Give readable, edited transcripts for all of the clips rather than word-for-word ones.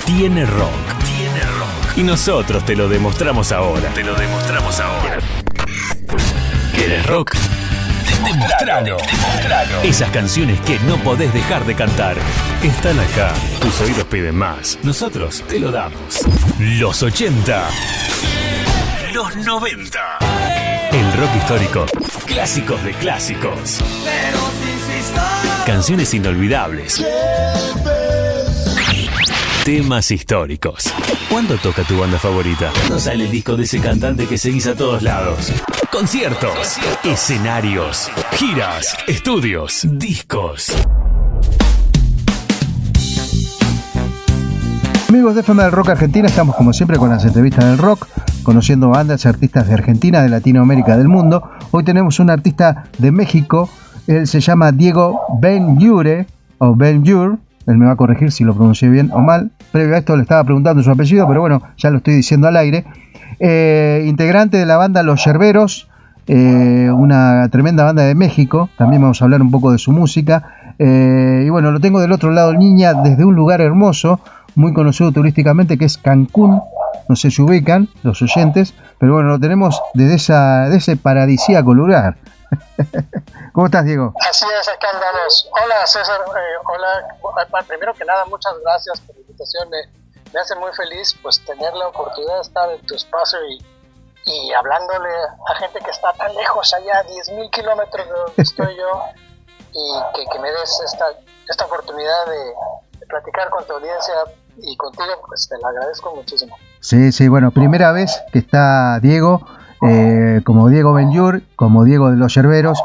tiene rock. Tiene rock. Y nosotros te lo demostramos ahora. ¿Querés rock? Demostralo. Esas canciones que no podés dejar de cantar están acá. Tus oídos piden más. Nosotros te lo damos. Los 80. Los 90. El rock histórico. Clásicos de clásicos. Canciones inolvidables. Temas históricos. ¿Cuándo toca tu banda favorita? ¿Cuándo sale el disco de ese cantante que seguís a todos lados? Conciertos, escenarios, giras, estudios, discos. Amigos de FM del Rock Argentina, estamos como siempre con las entrevistas del rock, conociendo bandas y artistas de Argentina, de Latinoamérica, del mundo. Hoy tenemos un artista de México, él se llama Diego Benjure, o Benjure, él me va a corregir si lo pronuncié bien o mal. Previo a esto le estaba preguntando su apellido, pero bueno, ya lo estoy diciendo al aire. Integrante de la banda Los Yerberos, una tremenda banda de México. También vamos a hablar un poco de su música. Y bueno, lo tengo del otro lado del Niña, desde un lugar hermoso, muy conocido turísticamente, que es Cancún. No sé si ubican los oyentes, pero bueno, lo tenemos desde ese paradisíaco lugar. ¿Cómo estás, Diego? Así es, acá andamos. Hola, César. Hola. Primero que nada, muchas gracias por la invitación. Me hace muy feliz pues tener la oportunidad de estar en tu espacio y hablándole a gente que está tan lejos, allá 10,000 kilómetros de donde estoy yo, y que me des esta oportunidad de platicar con tu audiencia y contigo, pues te lo agradezco muchísimo. Sí, bueno, primera vez que está Diego. Como Diego Benjure, como Diego de Los Yerberos,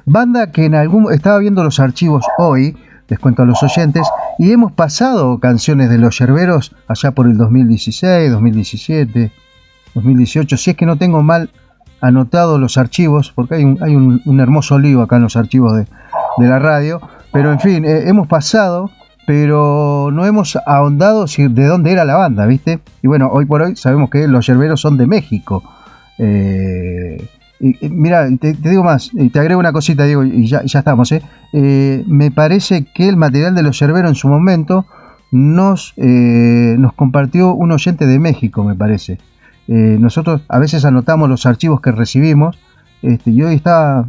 banda que estaba viendo los archivos hoy, les cuento a los oyentes, y hemos pasado canciones de Los Yerberos allá por el 2016, 2017, 2018, si es que no tengo mal anotado los archivos, porque hay un hermoso lío acá en los archivos de la radio, pero en fin, hemos pasado, pero no hemos ahondado de dónde era la banda, ¿viste? Y bueno, hoy por hoy sabemos que Los Yerberos son de México. Mira, te digo más, te agrego una cosita, Diego, y ya estamos. Me parece que el material de Los Yerberos en su momento nos compartió un oyente de México, me parece. Nosotros a veces anotamos los archivos que recibimos, y hoy estaba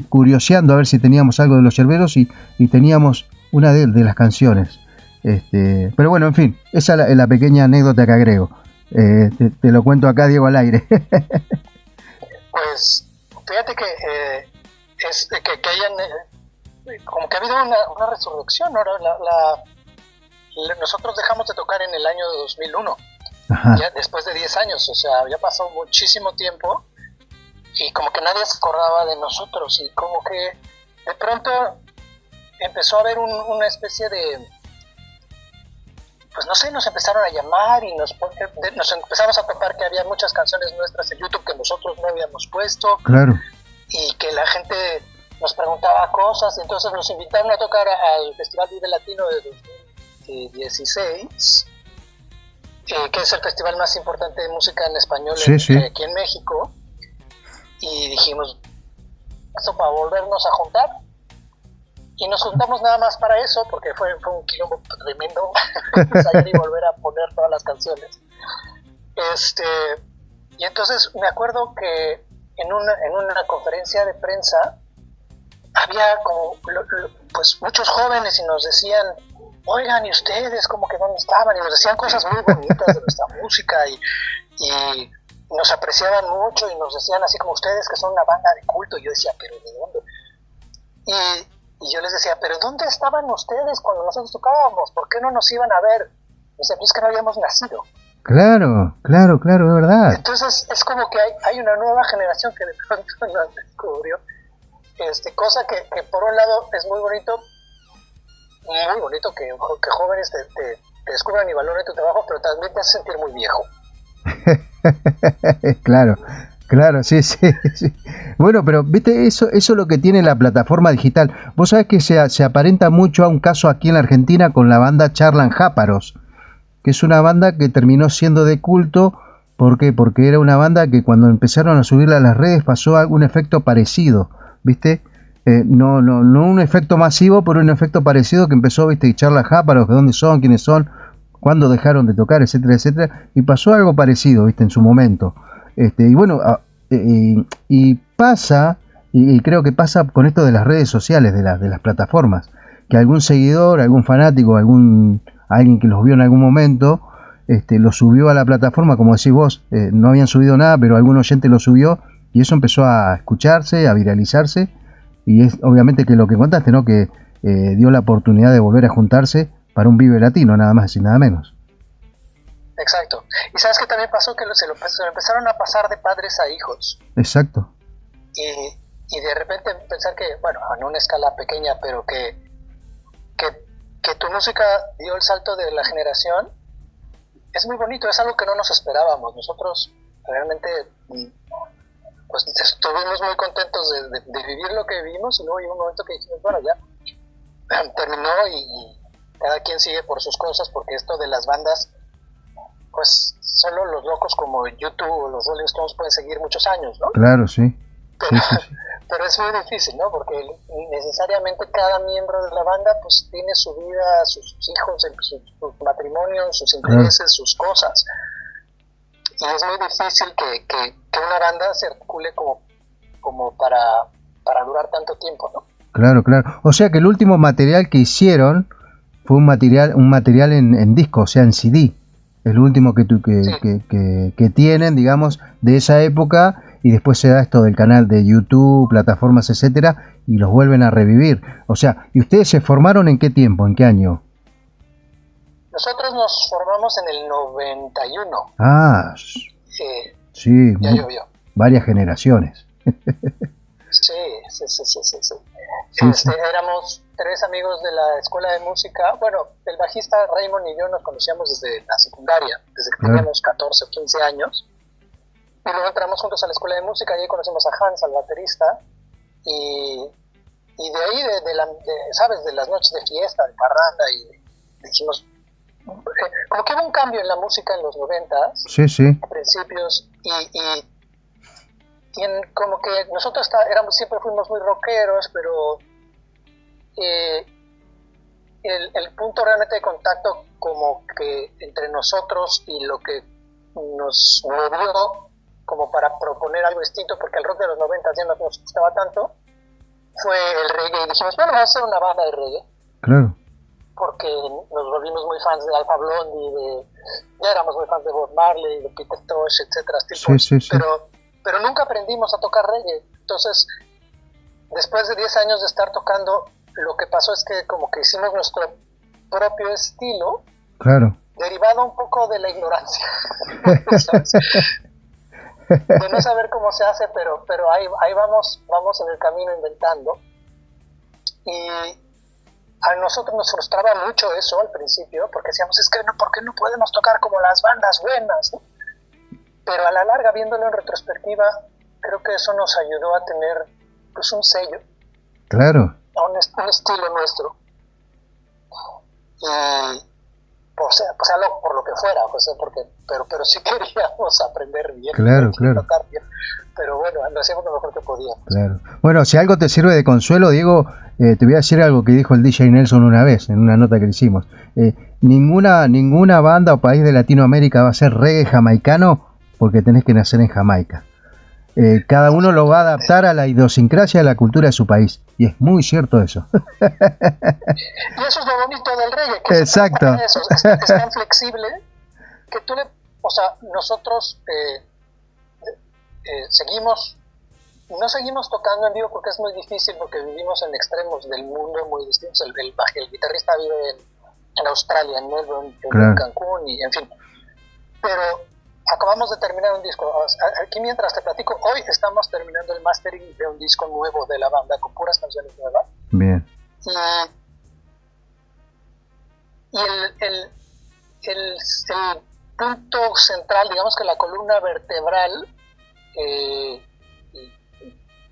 curioseando a ver si teníamos algo de Los Yerberos y teníamos una de las canciones. Pero bueno, en fin, esa es la pequeña anécdota que agrego. Te lo cuento acá, Diego, al aire. Pues fíjate que hayan como que ha habido una resurrección. Ahora nosotros dejamos de tocar en el año de 2001. Ajá. Ya después de 10 años, o sea, había pasado muchísimo tiempo y como que nadie se acordaba de nosotros, y como que de pronto empezó a haber una especie de, pues no sé, nos empezaron a llamar y nos empezamos a topar que había muchas canciones nuestras en YouTube que nosotros no habíamos puesto. Claro. Y que la gente nos preguntaba cosas, y entonces nos invitaron a tocar al Festival Vive Latino de 2016, que es el festival más importante de música en español aquí en México, y dijimos, esto para volvernos a juntar. Y nos juntamos nada más para eso, porque fue un quilombo tremendo ensayar y volver a poner todas las canciones. Y entonces me acuerdo que en una conferencia de prensa había como pues muchos jóvenes y nos decían, oigan, ¿y ustedes cómo que dónde estaban? Y nos decían cosas muy bonitas de nuestra música y nos apreciaban mucho y nos decían así como ustedes que son una banda de culto. Y yo decía, ¿pero de dónde? Y yo les decía, ¿pero dónde estaban ustedes cuando nosotros tocábamos? ¿Por qué no nos iban a ver? O sea, es que no habíamos nacido. Claro, es verdad. Entonces es como que hay una nueva generación que de pronto nos descubrió. Cosa que por un lado es muy bonito que jóvenes te descubran y valoren tu trabajo, pero también te hace sentir muy viejo. Claro, sí. Bueno, pero viste, eso es lo que tiene la plataforma digital. Vos sabés que se aparenta mucho a un caso aquí en la Argentina con la banda Charlan Jáparos, que es una banda que terminó siendo de culto. ¿Por qué? Porque era una banda que cuando empezaron a subirla a las redes pasó algún efecto parecido, ¿viste? No un efecto masivo, pero un efecto parecido que empezó, ¿viste? Charlan Jáparos, ¿de dónde son? ¿Quiénes son? cuándo dejaron de tocar, etcétera, etcétera, y pasó algo parecido, ¿viste? En su momento. Y bueno, y pasa, y creo que pasa con esto de las redes sociales, de las plataformas, que algún seguidor, algún fanático, alguien que los vio en algún momento, lo subió a la plataforma, como decís vos, no habían subido nada, pero algún oyente lo subió, y eso empezó a escucharse, a viralizarse, y es obviamente que lo que contaste, ¿no? Que dio la oportunidad de volver a juntarse para un Vive Latino, nada más y nada menos. Exacto. Y sabes que también pasó que se lo empezaron a pasar de padres a hijos. Exacto. Y de repente pensar que, bueno, en una escala pequeña, pero que tu música dio el salto de la generación, es muy bonito, es algo que no nos esperábamos. Nosotros realmente pues estuvimos muy contentos de vivir lo que vivimos, y luego llegó un momento que dijimos, bueno, ya terminó y cada quien sigue por sus cosas, porque esto de las bandas, pues solo los locos como YouTube o los Rolling Stones pueden seguir muchos años, ¿no? Claro, sí. Pero es muy difícil, ¿no? Porque necesariamente cada miembro de la banda pues tiene su vida, sus hijos, sus matrimonios, sus intereses, sus cosas. Y es muy difícil que una banda se articule como para durar tanto tiempo, ¿no? Claro. O sea que el último material que hicieron fue un material en disco, o sea, en CD. El último que tienen, digamos, de esa época, y después se da esto del canal de YouTube, plataformas, etcétera, y los vuelven a revivir. O sea, ¿y ustedes se formaron en qué tiempo, en qué año? Nosotros nos formamos en el 91. Ah, sí, ya llovió. Varias generaciones. Sí. Éramos 3 amigos de la escuela de música. Bueno, el bajista Raymond y yo nos conocíamos desde la secundaria, desde que teníamos 14 o 15 años. Y luego entramos juntos a la escuela de música, y ahí conocimos a Hans, al baterista. Y de ahí, ¿sabes? De las noches de fiesta, de parranda, y dijimos, como que hubo un cambio en la música en los 90s, sí. A principios, y como que nosotros siempre fuimos muy rockeros, pero el punto realmente de contacto como que entre nosotros y lo que nos movió como para proponer algo distinto, porque el rock de los 90 ya no nos gustaba tanto, fue el reggae, y dijimos, bueno, vamos a hacer una banda de reggae. Claro. Porque nos volvimos muy fans de Alpha Blondy, ya éramos muy fans de Bob Marley, de Peter Tosh, etcétera, sí. Pero nunca aprendimos a tocar reggae. Entonces, después de 10 años de estar tocando, lo que pasó es que como que hicimos nuestro propio estilo, claro, derivado un poco de la ignorancia, ¿sabes? De no saber cómo se hace, pero ahí vamos en el camino inventando. Y a nosotros nos frustraba mucho eso al principio, porque decíamos, es que ¿por qué no podemos tocar como las bandas buenas, ¿no? Pero a la larga, viéndolo en retrospectiva, creo que eso nos ayudó a tener pues un sello. Claro. Un estilo nuestro. Y por lo que fuera, pero sí queríamos aprender bien. Claro. Tocar bien. Pero bueno, lo hacíamos lo mejor que podíamos. Claro. Bueno, si algo te sirve de consuelo, Diego, te voy a decir algo que dijo el DJ Nelson una vez, en una nota que le hicimos. Ninguna banda o país de Latinoamérica va a ser reggae jamaicano porque tenés que nacer en Jamaica. Cada uno lo va a adaptar a la idiosincrasia, a la cultura de su país. Y es muy cierto eso. Y eso es lo bonito del reggae. Que exacto. Es tan flexible que nosotros no seguimos tocando en vivo porque es muy difícil, porque vivimos en extremos del mundo muy distintos. El guitarrista vive en Australia, en Melbourne, en Cancún, y en fin. Pero acabamos de terminar un disco. Aquí mientras te platico, hoy estamos terminando el mastering de un disco nuevo de la banda con puras canciones nuevas. Bien. Y el punto central, digamos que la columna vertebral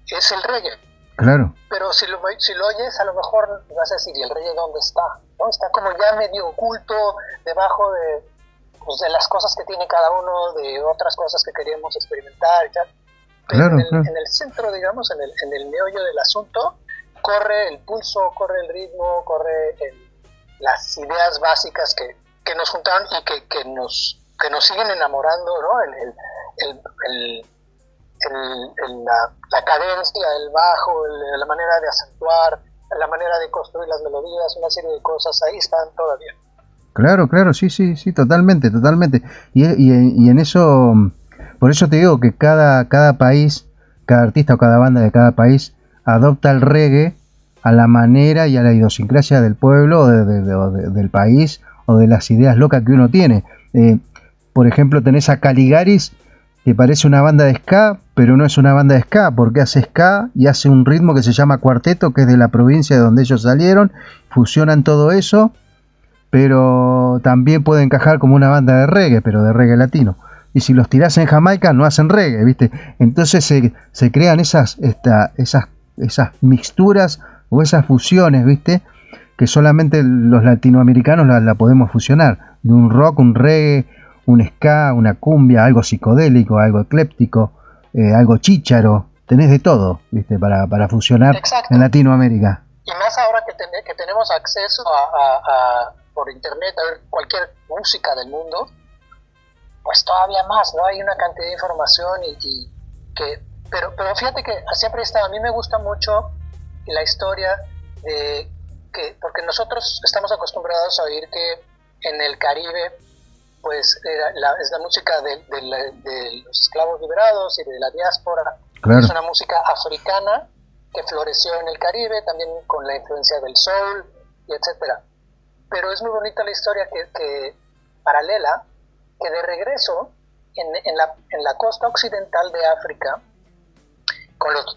es el reggae. Claro. Pero si lo oyes, a lo mejor vas a decir, ¿y el reggae dónde está? ¿No? Está como ya medio oculto debajo de las cosas que tiene cada uno, de otras cosas que queríamos experimentar y tal. Pero en el centro, digamos, en el meollo del asunto, corre el pulso, corre el ritmo, corre las ideas básicas que nos juntaron y que nos siguen enamorando, ¿no? La cadencia, el bajo, la manera de acentuar, la manera de construir las melodías, una serie de cosas ahí están todavía. Claro, sí, totalmente. Y en eso, por eso te digo que cada país, cada artista o cada banda de cada país adopta el reggae a la manera y a la idiosincrasia del pueblo o del país o de las ideas locas que uno tiene. Por ejemplo, tenés a Caligaris, que parece una banda de ska, pero no es una banda de ska, porque hace ska y hace un ritmo que se llama cuarteto, que es de la provincia de donde ellos salieron, fusionan todo eso, pero también puede encajar como una banda de reggae, pero de reggae latino. Y si los tirás en Jamaica, no hacen reggae, ¿viste? Entonces se crean esas mixturas o esas fusiones, ¿viste? Que solamente los latinoamericanos la podemos fusionar. De un rock, un reggae, un ska, una cumbia, algo psicodélico, algo ecléptico, algo chícharo. Tenés de todo, ¿viste? Para fusionar. Exacto. En Latinoamérica. Y más ahora que tenemos acceso por internet a ver cualquier música del mundo, pues todavía más, ¿no? Hay una cantidad de información pero fíjate que siempre a mí me gusta mucho la historia porque nosotros estamos acostumbrados a oír que en el Caribe pues es la música de los esclavos liberados y de la diáspora. Claro. Es una música africana que floreció en el Caribe, también con la influencia del soul y etcétera. Pero es muy bonita la historia que paralela, que de regreso en la costa occidental de África,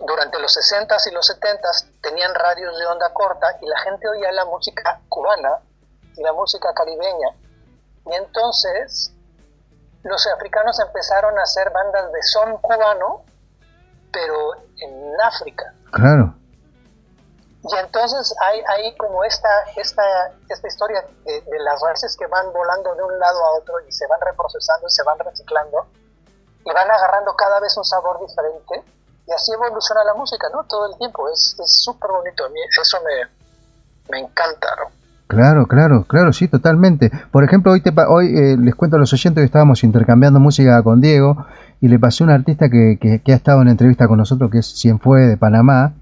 durante los 60s y los 70s tenían radios de onda corta y la gente oía la música cubana y la música caribeña. Y entonces los africanos empezaron a hacer bandas de son cubano, pero en África. Claro. Y entonces hay como esta historia de las raíces que van volando de un lado a otro y se van reprocesando y se van reciclando y van agarrando cada vez un sabor diferente y así evoluciona la música, ¿no? Todo el tiempo. Es súper bonito. A mí eso me encanta, ¿no? Claro, sí, totalmente. Por ejemplo, hoy les cuento a los oyentes que estábamos intercambiando música con Diego y le pasé a un artista que ha estado en entrevista con nosotros, que es Cienfuegos de Panamá.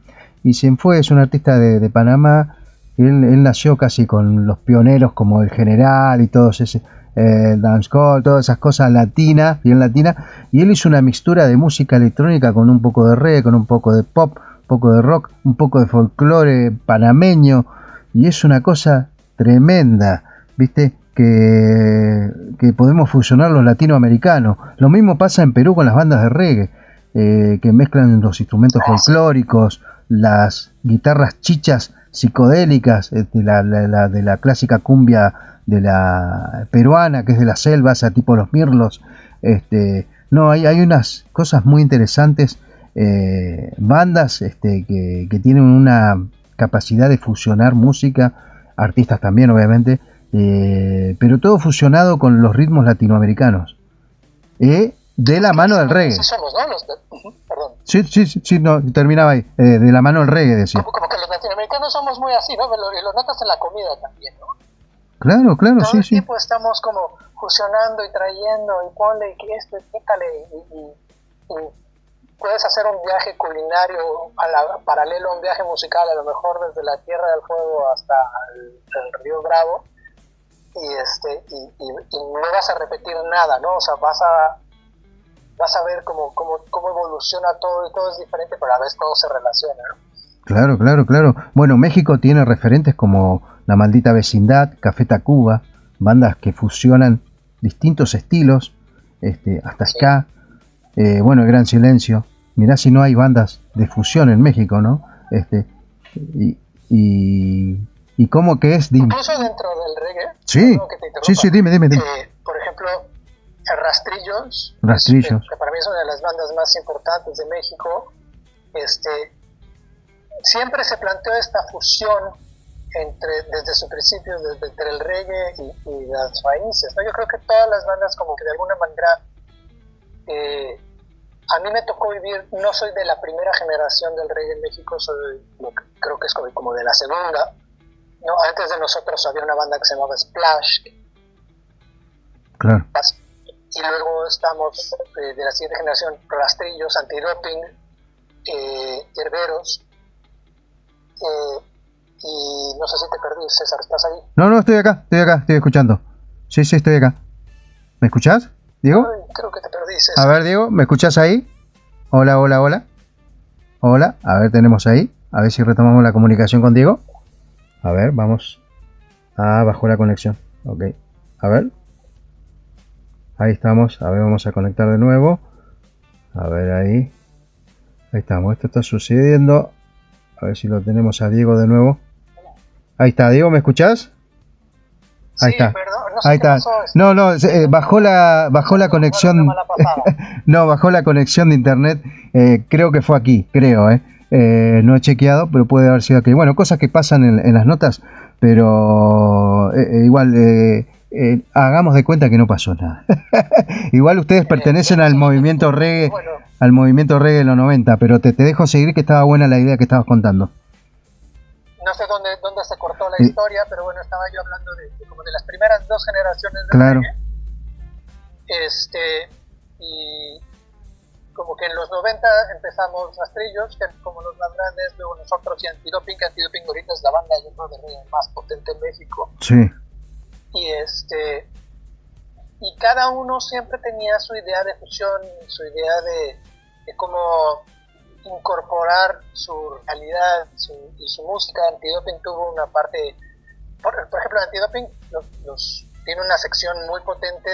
Y Cienfuegos es un artista de Panamá. Él nació casi con los pioneros como El General y todos ese dancehall, todas esas cosas latinas, bien latinas. Y él hizo una mixtura de música electrónica con un poco de reggae, con un poco de pop, un poco de rock, un poco de folclore panameño. Y es una cosa tremenda, ¿viste? Que podemos fusionar los latinoamericanos. Lo mismo pasa en Perú con las bandas de reggae, que mezclan los instrumentos folclóricos, las guitarras chichas psicodélicas de la clásica cumbia de la peruana, que es de la selva, esa tipo los mirlos. No, hay unas cosas muy interesantes, bandas que tienen una capacidad de fusionar música, artistas también obviamente, pero todo fusionado con los ritmos latinoamericanos, de la mano del reggae. Somos, ¿no? Perdón. Sí, no, terminaba ahí, de la mano del reggae, decía. Como que los latinoamericanos somos muy así, ¿no? Lo notas en la comida también, ¿no? Claro, todo el tiempo estamos como fusionando y trayendo y ponle y esto y quítale y puedes hacer un viaje culinario paralelo a un viaje musical, a lo mejor desde la Tierra del Fuego hasta el Río Bravo y no vas a repetir nada, ¿no? O sea, vas a ver cómo evoluciona todo y todo es diferente, pero a la vez todo se relaciona, ¿no? Claro. Bueno, México tiene referentes como La Maldita Vecindad, Café Tacuba, bandas que fusionan distintos estilos, hasta ska. Bueno, El Gran Silencio. Mirá si no hay bandas de fusión en México, ¿no? Y cómo que es... Incluso dentro del reggae. Sí, dime. Por ejemplo, Rastrillos. Que para mí es una de las bandas más importantes de México. Siempre se planteó esta fusión desde su principio, entre el reggae y las raíces, ¿no? Yo creo que todas las bandas como que de alguna manera... a mí me tocó vivir, no soy de la primera generación del reggae en México, creo que es como de la segunda, ¿no? Antes de nosotros había una banda que se llamaba Splash, Claro. Y luego estamos de la siguiente generación, Rastrillos, Antidoping, Herberos, y no sé si te perdí, César, ¿estás ahí? No, estoy acá, estoy escuchando. Sí, estoy acá. ¿Me escuchás, Diego? Ay, creo que te perdí, César. A ver, Diego, ¿me escuchás ahí? Hola. Hola, a ver, tenemos ahí. A ver si retomamos la comunicación con Diego. A ver, vamos. Ah, bajó la conexión. Ok. A ver. Ahí estamos. A ver, vamos a conectar de nuevo. A ver, ahí. Ahí estamos. Esto está sucediendo. A ver si lo tenemos a Diego de nuevo. Ahí está. Diego, ¿me escuchás? Ahí está. Perdón, no sé ahí está. Pasó, bajó la conexión. No, bajó la conexión de internet. Creo que fue aquí, no he chequeado, pero puede haber sido aquí. Bueno, cosas que pasan en las notas, pero igual hagamos de cuenta que no pasó nada. Igual ustedes pertenecen al movimiento reggae, de los 90, pero te dejo seguir, que estaba buena la idea que estabas contando. No sé dónde se cortó la historia, pero bueno, estaba yo hablando como de las primeras dos generaciones de claro. reggae. Y como que en los 90 empezamos Rastrillos, que como los más grandes, luego nosotros y Antidoping, que Antidoping ahorita es la banda, yo creo, de reggae más potente en México. Sí. Y cada uno siempre tenía su idea de fusión, su idea de cómo incorporar su realidad y su música. Antidoping tuvo una parte, por ejemplo, Antidoping tiene una sección muy potente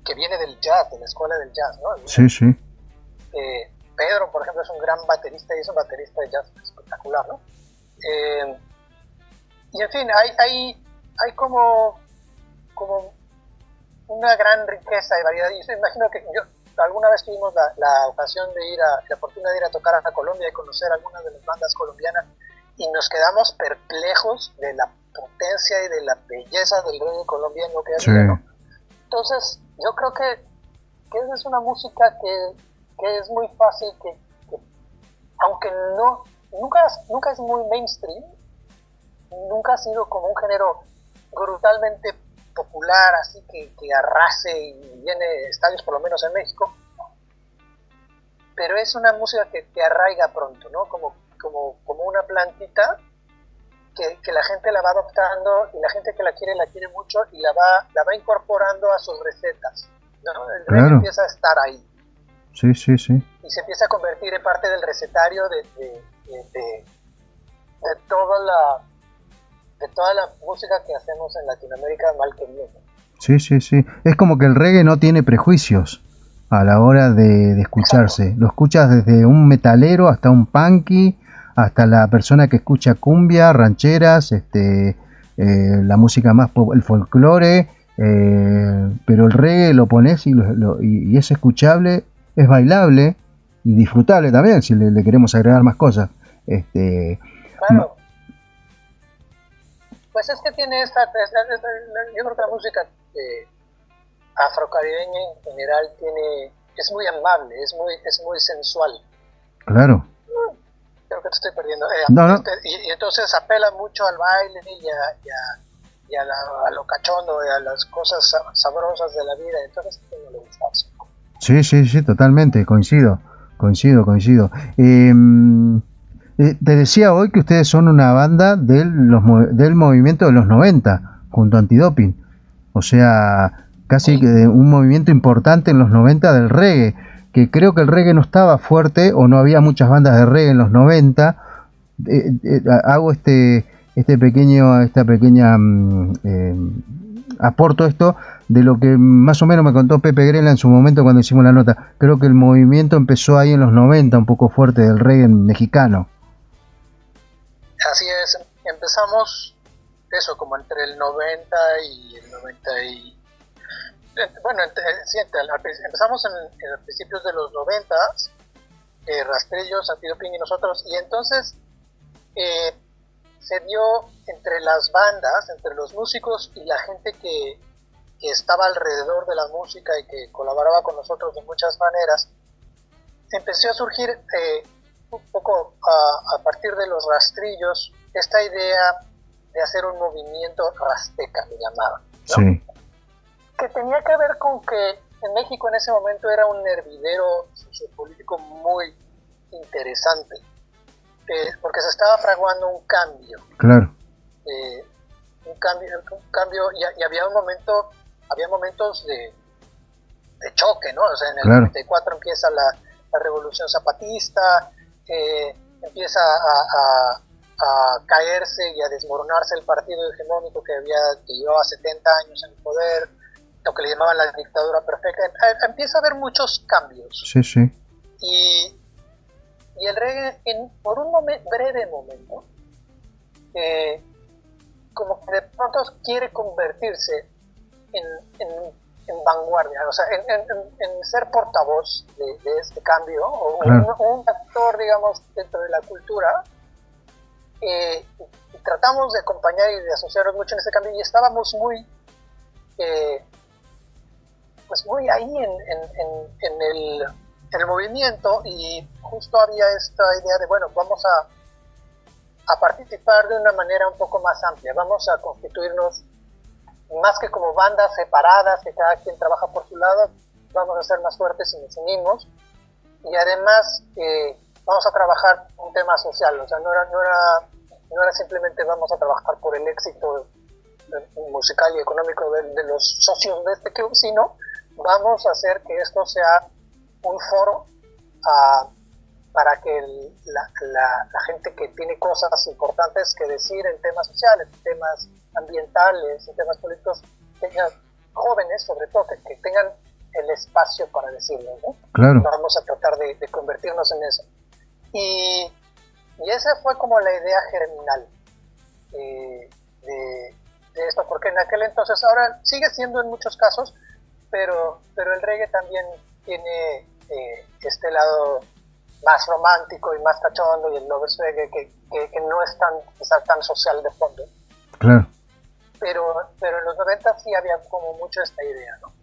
que viene del jazz, de la escuela del jazz, ¿no? Sí. Pedro, por ejemplo, es un gran baterista y es un baterista de jazz espectacular, ¿no? Y en fin, hay como una gran riqueza y variedad. Y yo imagino que alguna vez tuvimos la ocasión la fortuna de ir a tocar a Colombia y conocer algunas de las bandas colombianas, y nos quedamos perplejos de la potencia y de la belleza del reggae colombiano que había, ¿no? Entonces, yo creo que esa es una música que es muy fácil, que aunque nunca es muy mainstream, nunca ha sido como un género brutalmente popular, así que arrase y llene estadios, por lo menos en México, pero es una música que te arraiga pronto, ¿no? Como una plantita que la gente la va adoptando, y la gente que la quiere mucho, y la va incorporando a sus recetas, ¿no? El reggae empieza a estar ahí. Sí. Y se empieza a convertir en parte del recetario de toda la música que hacemos en Latinoamérica, mal que bien. Sí. Es como que el reggae no tiene prejuicios a la hora de escucharse. Exacto. Lo escuchas desde un metalero hasta un punky, hasta la persona que escucha cumbia, rancheras, la música más el folclore, pero el reggae lo pones y es escuchable, es bailable y disfrutable también, si le queremos agregar más cosas. Claro. Pues es que tiene yo creo que la música afrocaribeña en general es muy amable, es muy sensual. Claro. Creo que te estoy perdiendo. No. Y entonces apela mucho al baile y a lo cachondo y a las cosas sabrosas de la vida. Entonces no le gusta eso. Sí, totalmente, coincido. Te decía hoy que ustedes son una banda del movimiento de los 90, junto a Antidoping. O sea, casi que un movimiento importante en los 90 del reggae, que creo que el reggae no estaba fuerte, o no había muchas bandas de reggae en los 90. Hago esta pequeña aporto esto de lo que más o menos me contó Pepe Grela en su momento cuando hicimos la nota. Creo que el movimiento empezó ahí en los 90, un poco fuerte, del reggae mexicano. Así es, empezamos eso como entre el 90 y el 90 y... Bueno, empezamos en principios de los 90, Rastrillos, Antidoping y nosotros, y entonces se dio entre las bandas, entre los músicos y la gente que estaba alrededor de la música y que colaboraba con nosotros de muchas maneras, empezó a surgir un poco a partir de los Rastrillos esta idea de hacer un movimiento rasteca, le llamaban, ¿no? Sí. que tenía que ver con que en México en ese momento era un hervidero sociopolítico muy interesante, porque se estaba fraguando un cambio. Claro. Un cambio y había momentos de choque, ¿no? O sea, en el 94 empieza la revolución zapatista, empieza a caerse y a desmoronarse el partido hegemónico que llevaba 70 años en el poder, lo que le llamaban la dictadura perfecta. Empieza a haber muchos cambios. Sí, sí. Y el reggae, por un breve momento, como que de pronto quiere convertirse en vanguardia, o sea, en ser portavoz de este cambio, o un actor, digamos, dentro de la cultura, y tratamos de acompañar y de asociarnos mucho en ese cambio, y estábamos muy ahí en el movimiento, y justo había esta idea de, bueno, vamos a participar de una manera un poco más amplia, vamos a constituirnos más que como bandas separadas, que cada quien trabaja por su lado, vamos a ser más fuertes si nos unimos, y además vamos a trabajar un tema social, o sea, no era simplemente vamos a trabajar por el éxito musical y económico de los socios de este club, sino vamos a hacer que esto sea un foro para que la gente que tiene cosas importantes que decir en temas sociales, en temas ambientales, en temas políticos, tengan jóvenes, sobre todo, que tengan el espacio para decirlo, ¿no? Claro. Vamos a tratar de convertirnos en eso. Y esa fue como la idea germinal de esto, porque en aquel entonces, ahora sigue siendo en muchos casos, pero el reggae también tiene este lado más romántico y más cachondo, y el lovers reggae que no es tan social de fondo. Claro. Pero en los 90 sí había como mucho esta idea, ¿no?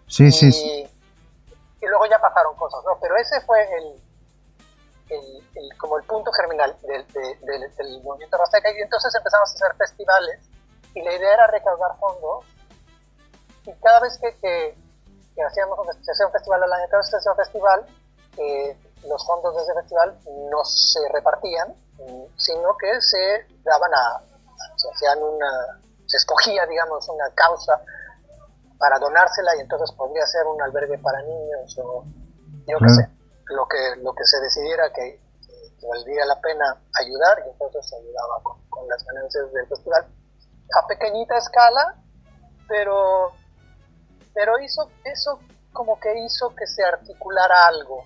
Sí, sí. Y luego ya pasaron cosas, ¿no? Pero ese fue como el punto germinal del movimiento Rastaca, y entonces empezamos a hacer festivales, y la idea era recaudar fondos, y cada vez que se hacía un festival al año, cada vez que se hacía un festival, los fondos de ese festival no se repartían, sino que se daban se escogía, digamos, una causa para donársela, y entonces podría ser un albergue para niños, o yo qué sé, lo que se decidiera que valdría la pena ayudar, y entonces se ayudaba con las ganancias del festival a pequeñita escala, pero eso como que hizo que se articulara algo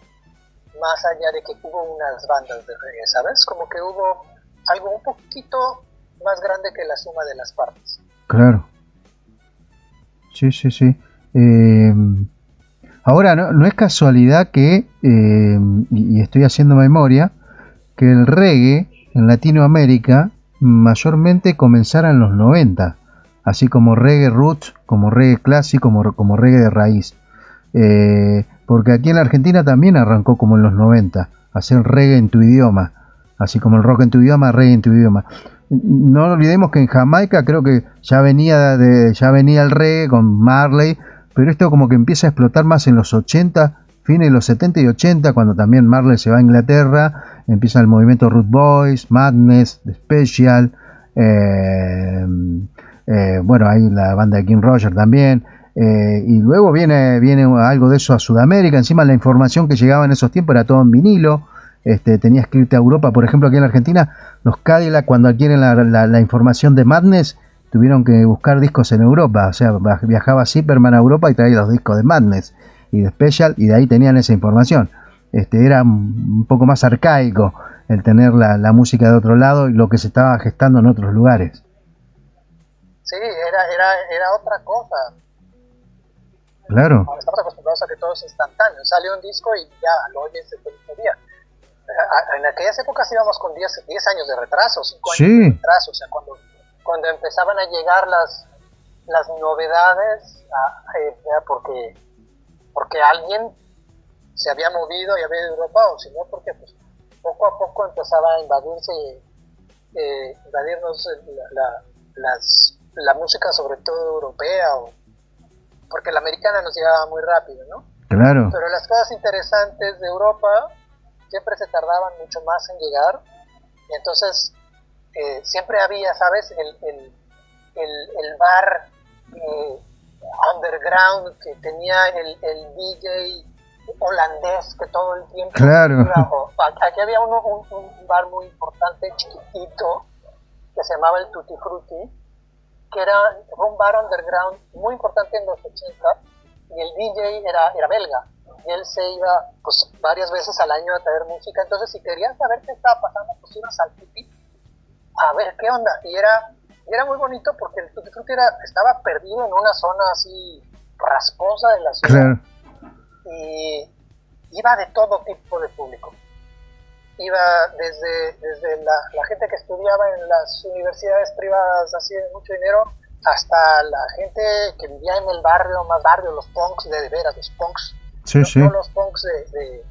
más allá de que hubo unas bandas de reggae, ¿sabes? Como que hubo algo un poquito más grande que la suma de las partes. Claro. Sí. Ahora, no es casualidad que, y estoy haciendo memoria, que el reggae en Latinoamérica mayormente comenzara en los 90, así como reggae roots, como reggae clásico, como reggae de raíz. Porque aquí en la Argentina también arrancó como en los 90, hacer reggae en tu idioma, así como el rock en tu idioma, reggae en tu idioma. No olvidemos que en Jamaica creo que ya venía el reggae con Marley, pero esto como que empieza a explotar más en los 80, fines de los 70 y 80, cuando también Marley se va a Inglaterra, empieza el movimiento Root Boys, Madness, The Special, bueno, ahí la banda de King Roger también, y luego viene algo de eso a Sudamérica. Encima la información que llegaba en esos tiempos era todo en vinilo. Tenías que irte a Europa, por ejemplo, aquí en la Argentina, los Cadillac, cuando adquieren la información de Madness, tuvieron que buscar discos en Europa, o sea, viajaba Zipperman a Europa y traía los discos de Madness y de Special, y de ahí tenían esa información. Era un poco más arcaico el tener la música de otro lado y lo que se estaba gestando en otros lugares. Sí, era otra cosa. Claro. Estamos acostumbrados a que todo es instantáneo. Sale un disco y ya lo oyes el mismo día. En aquellas épocas íbamos con 10 años de retraso, 5 años de retraso. O sea, cuando empezaban a llegar las novedades, era porque alguien se había movido y había ido a Europa, o si no, porque pues, poco a poco empezaba a invadirnos la música, sobre todo europea, porque la americana nos llegaba muy rápido, ¿no? Claro. Pero las cosas interesantes de Europa siempre se tardaban mucho más en llegar, y entonces siempre había, ¿sabes? El bar underground que tenía el DJ holandés que todo el tiempo claro. Aquí había un bar muy importante, chiquitito, que se llamaba el Tutti Frutti, que era un bar underground muy importante en los 80, y el DJ era belga, y él se iba pues varias veces al año a traer música. Entonces si querías saber qué estaba pasando, pues ibas al Tutti a ver qué onda, y era muy bonito porque el Tutti Frutti estaba perdido en una zona así rasposa de la ciudad. Claro. Y iba de todo tipo de público. Iba desde la gente que estudiaba en las universidades privadas así de mucho dinero, hasta la gente que vivía en el barrio, más barrio, los punks de veras, los punks. Sí, sí. No los punks de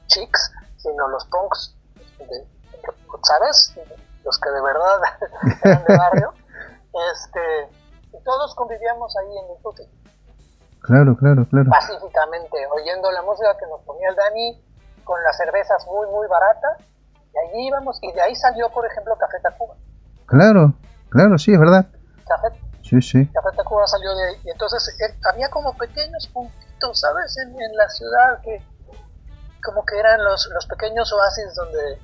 chicks, sino los punks ¿sabes? Los que de verdad eran de barrio. Y todos convivíamos ahí en el Tutti. Claro. Pacíficamente, oyendo la música que nos ponía el Dani, con las cervezas muy, muy baratas, y allí íbamos, y de ahí salió, por ejemplo, Café Tacuba. Claro, sí, es verdad. Sí. Café Tacuba salió de ahí, y entonces había como pequeños puntitos, ¿sabes? En la ciudad, que como que eran los pequeños oasis donde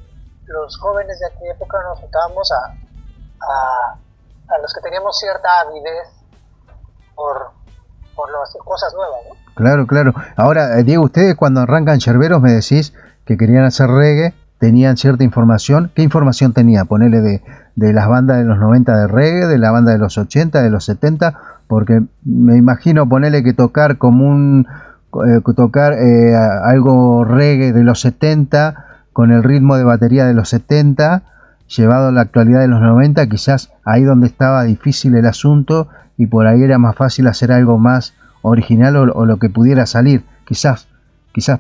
los jóvenes de aquella época nos juntábamos a los que teníamos cierta avidez por las cosas nuevas, ¿no? Claro. Ahora, Diego, ustedes cuando arrancan Yerberos me decís que querían hacer reggae, tenían cierta información. ¿Qué información tenía? Ponele de las bandas de los 90 de reggae, de la banda de los 80, de los 70, porque me imagino ponerle que tocar algo reggae de los 70 con el ritmo de batería de los 70 llevado a la actualidad de los 90, quizás ahí donde estaba difícil el asunto y por ahí era más fácil hacer algo más original o lo que pudiera salir. Quizás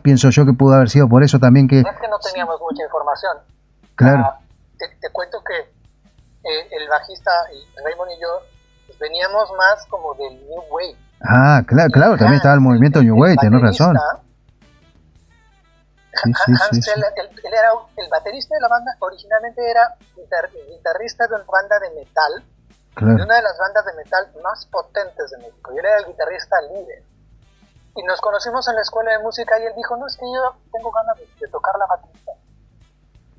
pienso yo que pudo haber sido por eso también que... Es que no teníamos mucha información. Claro. Te cuento que el bajista, Raymond y yo, pues veníamos más como del New Wave. Ah, claro, también estaba el movimiento New Wave, tenés razón. Hans, él era el baterista de la banda, originalmente era guitarrista de una banda de metal, de una de las bandas de metal más potentes de México, y él era el guitarrista líder. Y nos conocimos en la escuela de música y él dijo, no, es que yo tengo ganas de tocar la batería.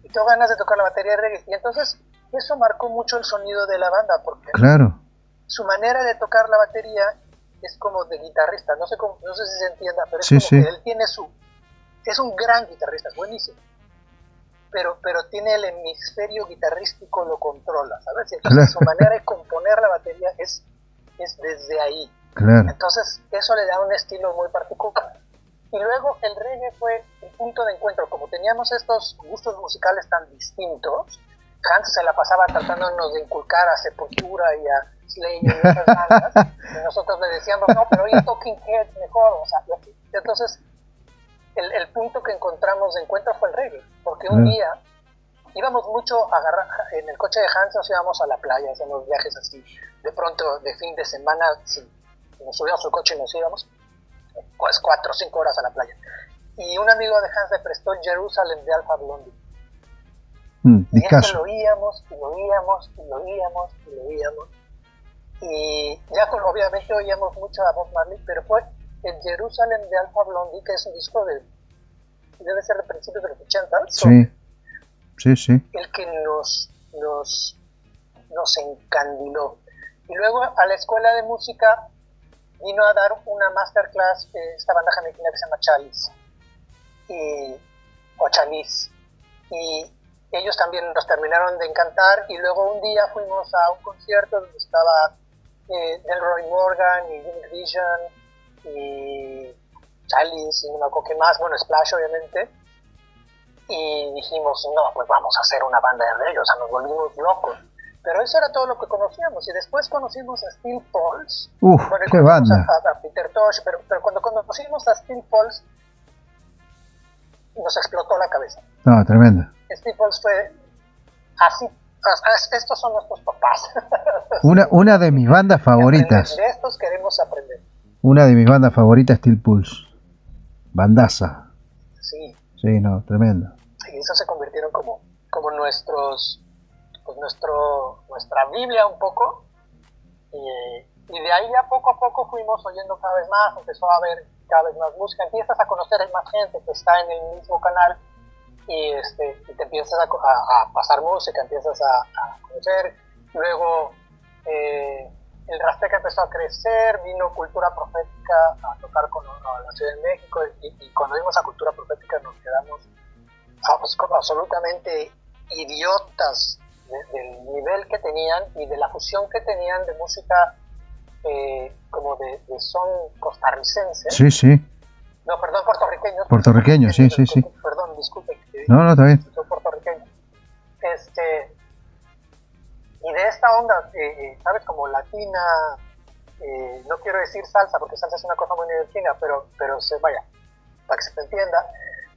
Y tengo ganas de tocar la batería de reggae. Y entonces eso marcó mucho el sonido de la banda, porque su manera de tocar la batería es como de guitarrista, no sé si se entienda, pero es como que él tiene es un gran guitarrista, es buenísimo, pero tiene el hemisferio guitarrístico, lo controla, ¿sabes? Entonces su manera de componer la batería es desde ahí. Claro. Entonces eso le da un estilo muy particular. Y luego el reggae fue el punto de encuentro. Como teníamos estos gustos musicales tan distintos, Hans se la pasaba tratándonos de inculcar a Sepultura y a Slayer y esas bandas, y nosotros le decíamos, no, pero oye, Talking Heads mejor, o sea, entonces el punto que encontramos de encuentro fue el reggae, porque un día íbamos mucho a agarrar, en el coche de Hans nos íbamos a la playa, hacíamos viajes así, de pronto de fin de semana, nos subíamos al coche y nos íbamos, pues 4 o 5 horas a la playa, y un amigo de Hans le prestó Jerusalem de Alpha Blondie, y eso lo oíamos, y ya obviamente oíamos mucho a Bob Marley, pero fue el Jerusalem de Alpha Blondie, que es un disco debe ser de principios de los 80, sí. El que nos encandiló. Y luego a la escuela de música vino a dar una masterclass esta banda jamaiquina que se llama Chalice, y ellos también nos terminaron de encantar, y luego un día fuimos a un concierto donde estaba Delroy Morgan y Jimmy Vision y Chalice y no me acuerdo qué más, bueno, Splash obviamente, y dijimos, no, pues vamos a hacer una banda de reggae, o sea, nos volvimos locos. Pero eso era todo lo que conocíamos, y después conocimos a Steel Pulse. ¡Qué banda! A Peter Tosh, pero cuando conocimos a Steel Pulse nos explotó la cabeza. No, tremendo. Steel Pulse fue estos son nuestros papás. Una de mis bandas favoritas. De estos queremos aprender. Una de mis bandas favoritas, Steel Pulse. Bandaza. Sí. Sí, no, tremendo. Y eso se convirtieron como nuestros, pues nuestra Biblia un poco. Y de ahí ya poco a poco fuimos oyendo cada vez más, empezó a haber cada vez más música, empiezas a conocer a más gente que está en el mismo canal y te empiezas a pasar música, empiezas a conocer. Luego el Rasteca empezó a crecer, vino Cultura Profética a tocar con la Ciudad de México y cuando vimos a Cultura Profética nos quedamos absolutamente idiotas del nivel que tenían y de la fusión que tenían de música como de son costarricense. Sí, sí. No, perdón, puertorriqueños. Puertorriqueños, sí, sí, sí. Perdón, disculpen. No, está bien. Son puertorriqueños. Y de esta onda, ¿sabes? Como latina, no quiero decir salsa, porque salsa es una cosa muy neoyorquina, pero vaya, para que se entienda,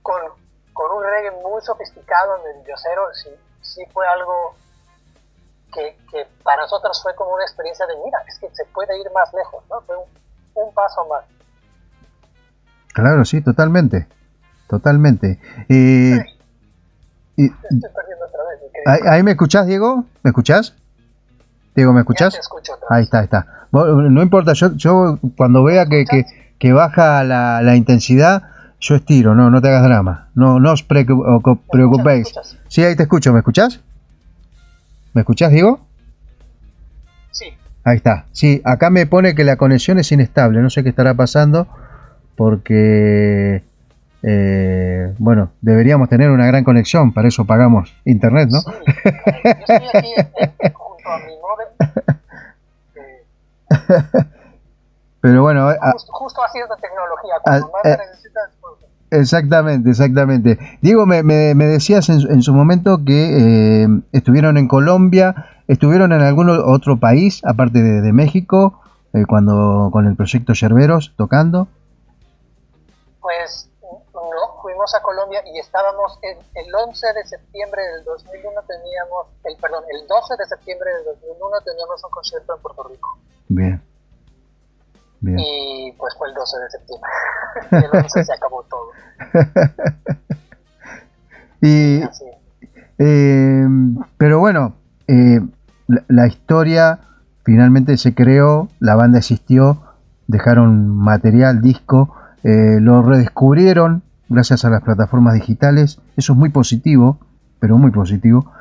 con un reggae muy sofisticado en el diosero, sí fue algo que para nosotros fue como una experiencia de, mira, es que se puede ir más lejos, ¿no? Fue un paso más. Claro, sí, totalmente. Totalmente. Estoy perdiendo otra vez. ¿Ahí me escuchás, Diego? ¿Me escuchás? Diego, ¿me escuchás? Ya te escucho otra vez. Ahí está. No importa, yo cuando vea que baja la intensidad, yo estiro, no te hagas drama. No os preocupéis. Sí, ahí te escucho, ¿me escuchás? ¿Me escuchás, Diego? Sí. Ahí está. Sí, acá me pone que la conexión es inestable. No sé qué estará pasando porque, bueno, deberíamos tener una gran conexión. Para eso pagamos internet, ¿no? Sí. Yo estoy aquí junto a mi módem. Pero bueno... Justo haciendo tecnología. Cuando más la necesitas... Exactamente. Diego, me decías en su momento que estuvieron en Colombia, estuvieron en algún otro país, aparte de México, cuando con el proyecto Yerberos tocando. Pues no, fuimos a Colombia y estábamos el 11 de septiembre del 2001 el 12 de septiembre del 2001 teníamos un concierto en Puerto Rico. Bien. Y pues fue el 12 de septiembre. Y el 11 se acabó todo. Pero bueno, la historia finalmente se creó, la banda existió, dejaron material, disco, lo redescubrieron gracias a las plataformas digitales. Eso es muy positivo, pero muy positivo.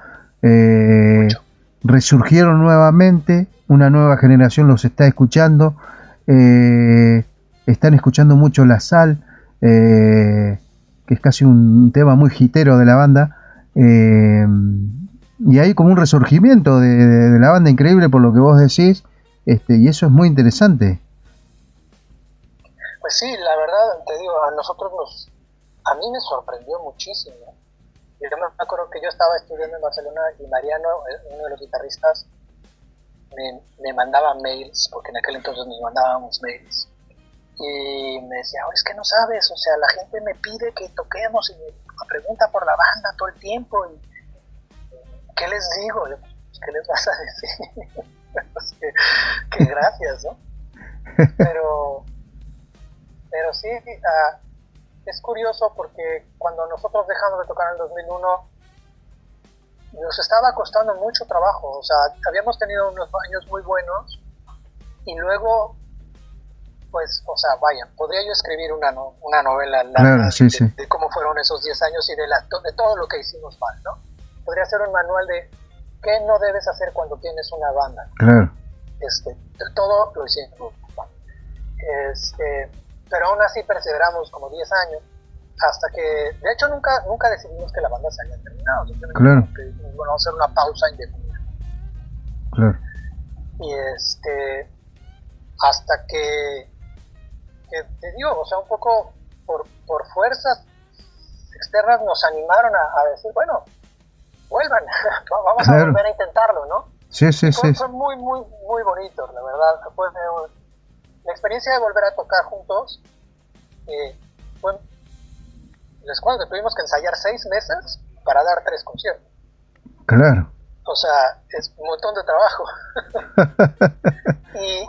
Resurgieron nuevamente, una nueva generación los está escuchando. Están escuchando mucho La Sal, que es casi un tema muy hitero de la banda, y hay como un resurgimiento de la banda increíble por lo que vos decís, y eso es muy interesante. Pues sí, la verdad, te digo, a mí me sorprendió muchísimo. Yo me acuerdo que yo estaba estudiando en Barcelona y Mariano, uno de los guitarristas, me mandaba mails, porque en aquel entonces nos mandábamos mails, y me decía, es que no sabes, o sea, la gente me pide que toquemos y me pregunta por la banda todo el tiempo, y ¿qué les digo? Yo, pues, ¿qué les vas a decir? Pues que gracias, ¿no? Pero sí, es curioso porque cuando nosotros dejamos de tocar en el 2001, nos estaba costando mucho trabajo, o sea, habíamos tenido unos años muy buenos y luego, pues, o sea, vaya, podría yo escribir una novela larga de cómo fueron esos 10 años y de todo lo que hicimos mal, ¿no? Podría ser un manual de qué no debes hacer cuando tienes una banda. Claro. Todo lo hicimos mal. Pero aún así perseveramos como 10 años. Hasta que, de hecho, nunca decidimos que la banda se haya terminado. Claro. Que dijimos, bueno, vamos a hacer una pausa indefinida. Claro. Y hasta que te digo, o sea, un poco por fuerzas externas nos animaron a decir, bueno, vuelvan, vamos a volver a intentarlo, ¿no? Sí. Fue muy, muy, muy bonito, la verdad. La experiencia de volver a tocar juntos fue... Les cuento que tuvimos que ensayar 6 meses para dar 3 conciertos. Claro. O sea, es un montón de trabajo. Y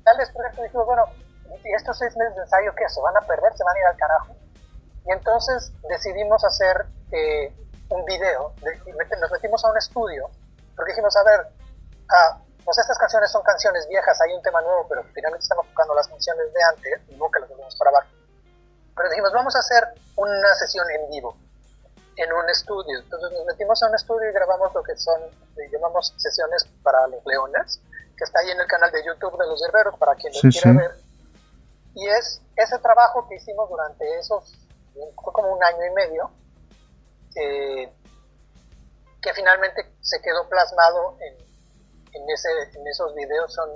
tal vez por ejemplo dijimos, bueno, ¿y estos 6 meses de ensayo qué? ¿Se van a perder? ¿Se van a ir al carajo? Y entonces decidimos hacer un video. Nos metimos a un estudio, porque dijimos, a ver, pues estas canciones son canciones viejas, hay un tema nuevo, pero finalmente estamos tocando las canciones de antes, no que las volvemos a grabar. Pero dijimos, vamos a hacer una sesión en vivo, en un estudio. Entonces nos metimos a un estudio y grabamos lo que llamamos sesiones para los leones, que está ahí en el canal de YouTube de Los Yerberos, para quien lo quiera ver. Y es ese trabajo que hicimos durante fue como 1 año y medio, que finalmente se quedó plasmado en esos videos. Son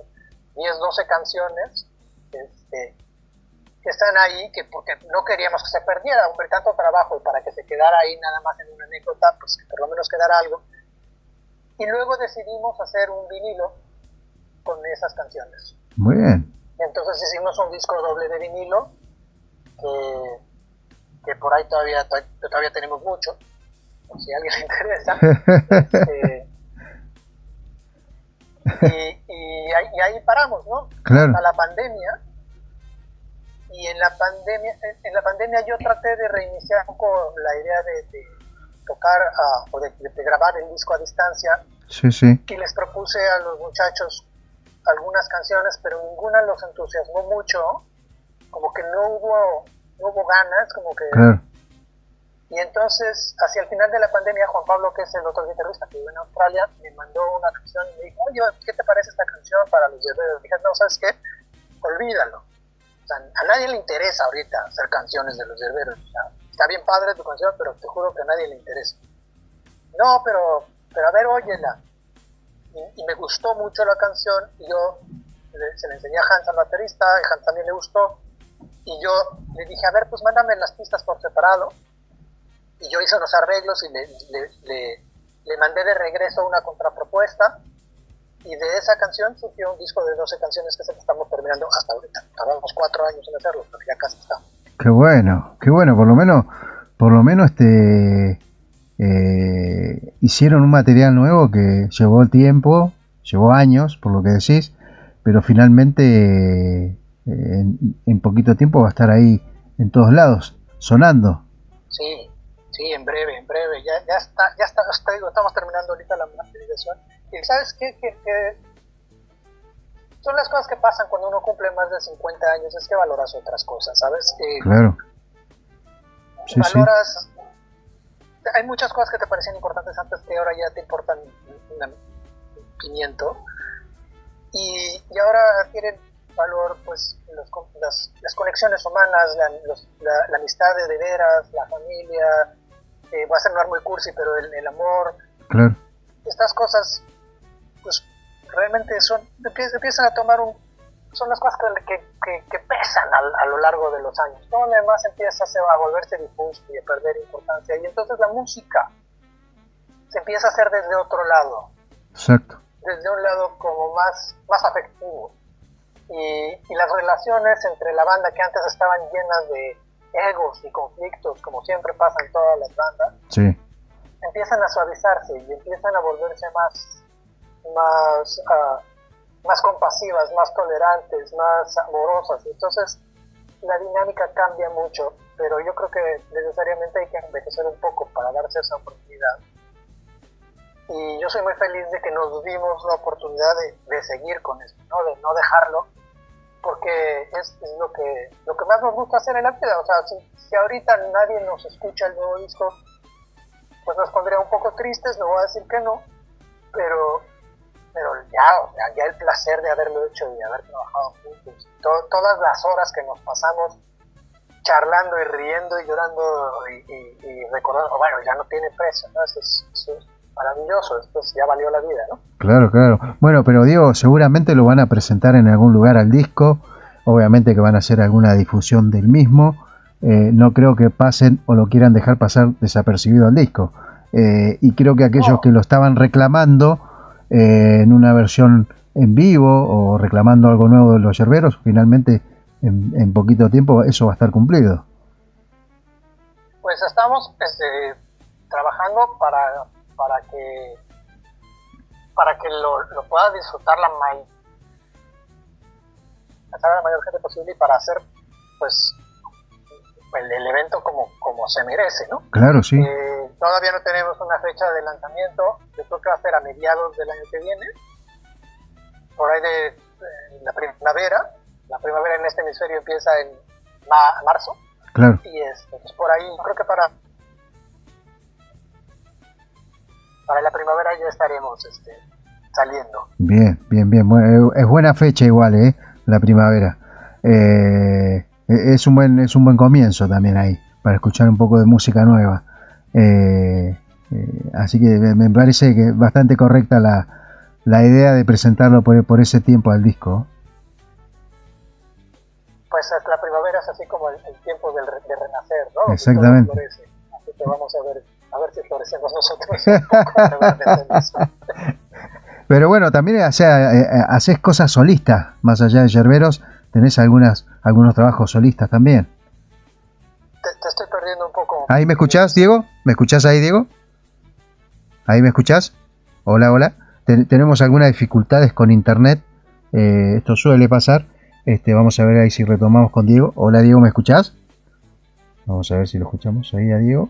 10, 12 canciones que están ahí, porque no queríamos que se perdiera, hombre, tanto trabajo, y para que se quedara ahí nada más en una anécdota, pues que por lo menos quedara algo. Y luego decidimos hacer un vinilo con esas canciones. Muy bien. Entonces hicimos un disco doble de vinilo, que por ahí todavía tenemos mucho, por si a alguien le interesa. Y ahí paramos, ¿no? Claro. Hasta la pandemia. Y en la pandemia yo traté de reiniciar un poco la idea de tocar o de grabar el disco a distancia. Sí, sí. Y les propuse a los muchachos algunas canciones, pero ninguna los entusiasmó mucho, como que no hubo ganas, como que... Claro. Y entonces, hacia el final de la pandemia, Juan Pablo, que es el otro guitarrista que vive en Australia, me mandó una canción y me dijo, oye, ¿qué te parece esta canción para Los Yerberos? Dije, no, ¿sabes qué? Olvídalo. O sea, a nadie le interesa ahorita hacer canciones de Los Yerberos. O sea, está bien padre tu canción, pero te juro que a nadie le interesa. No, pero a ver, óyela. Y me gustó mucho la canción, y yo se la enseñé a Hans, al baterista, y Hans también le gustó, y yo le dije, a ver, pues mándame las pistas por separado, y yo hice unos arreglos y le mandé de regreso una contrapropuesta, y de esa canción surgió un disco de 12 canciones que es el que estamos terminando hasta ahorita. Tardamos 4 años en hacerlo, pero ya casi está. Qué bueno, por lo menos hicieron un material nuevo que llevó tiempo, llevó años, por lo que decís, pero finalmente en poquito tiempo va a estar ahí en todos lados, sonando. Sí, en breve, ya está, digo, estamos terminando ahorita la masterización. Y ¿sabes qué? Que son las cosas que pasan cuando uno cumple más de 50 años, es que valoras otras cosas, ¿sabes? Claro. Sí, valoras... Sí. Hay muchas cosas que te parecían importantes antes que ahora ya te importan un pimiento, y ahora tienen valor pues las conexiones humanas, la amistad de veras, la familia, va a sonar muy cursi, pero el amor. Claro. Estas cosas pues realmente empiezan a tomar son las cosas que pesan a lo largo de los años. Todo lo demás empieza a volverse difuso y a perder importancia. Y entonces la música se empieza a hacer desde otro lado. Exacto. Desde un lado como más afectivo. Y las relaciones entre la banda, que antes estaban llenas de egos y conflictos, como siempre pasa en todas las bandas, sí, empiezan a suavizarse y empiezan a volverse más compasivas, más tolerantes, más amorosas. Entonces la dinámica cambia mucho, pero yo creo que necesariamente hay que envejecer un poco para darse esa oportunidad. Y yo soy muy feliz de que nos dimos la oportunidad de seguir con esto, ¿no? De no dejarlo, porque es lo que más nos gusta hacer en la vida. O sea, si ahorita nadie nos escucha el nuevo disco, pues nos pondría un poco tristes, no voy a decir que no, pero ya el placer de haberlo hecho y de haber trabajado juntos, todas las horas que nos pasamos charlando y riendo y llorando y recordando, bueno, ya no tiene precio, ¿no? Eso es maravilloso, después ya valió la vida, ¿no? Claro. Bueno, pero Diego, seguramente lo van a presentar en algún lugar al disco, obviamente que van a hacer alguna difusión del mismo, no creo que pasen o lo quieran dejar pasar desapercibido al disco, y creo que aquellos que lo estaban reclamando en una versión en vivo o reclamando algo nuevo de Los Yerberos, finalmente en poquito tiempo eso va a estar cumplido. Pues estamos trabajando para para que lo pueda disfrutar la mayor gente posible y para hacer pues el evento como se merece, ¿no? Claro, sí. Todavía no tenemos una fecha de lanzamiento, yo creo que va a ser a mediados del año que viene, por ahí de la primavera. La primavera en este hemisferio empieza en marzo. Claro. Y pues por ahí, creo que para la primavera ya estaremos saliendo. Bien. Es buena fecha igual, la primavera. Es un buen comienzo también ahí, para escuchar un poco de música nueva. Así que me parece que es bastante correcta la idea de presentarlo por ese tiempo al disco. Pues la primavera es así como el tiempo de renacer, ¿no? Exactamente. Así que vamos a ver si florecemos nosotros. Pero bueno, también haces cosas solistas, más allá de Yerberos, tenés algunos trabajos solistas también. Te estoy perdiendo un poco. ¿Ahí me escuchás, Diego? ¿Me escuchás ahí, Diego? ¿Ahí me escuchás? Hola. Tenemos algunas dificultades con internet, esto suele pasar. Vamos a ver ahí si retomamos con Diego. Hola, Diego, ¿me escuchás? Vamos a ver si lo escuchamos ahí a Diego.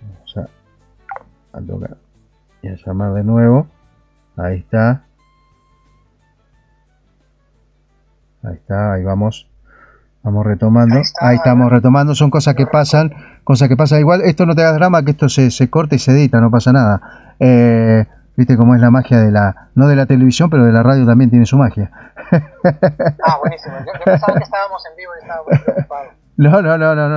Vamos a tocar y a llamar de nuevo. Ahí está, ahí vamos retomando. Ahí estamos retomando, son cosas que pasan. Igual, esto no te hagas drama, que esto se corta y se edita, no pasa nada. Viste cómo es la magia no de la televisión, pero de la radio también tiene su magia. Buenísimo. Yo pensaba que estábamos en vivo y estaba muy preocupado. No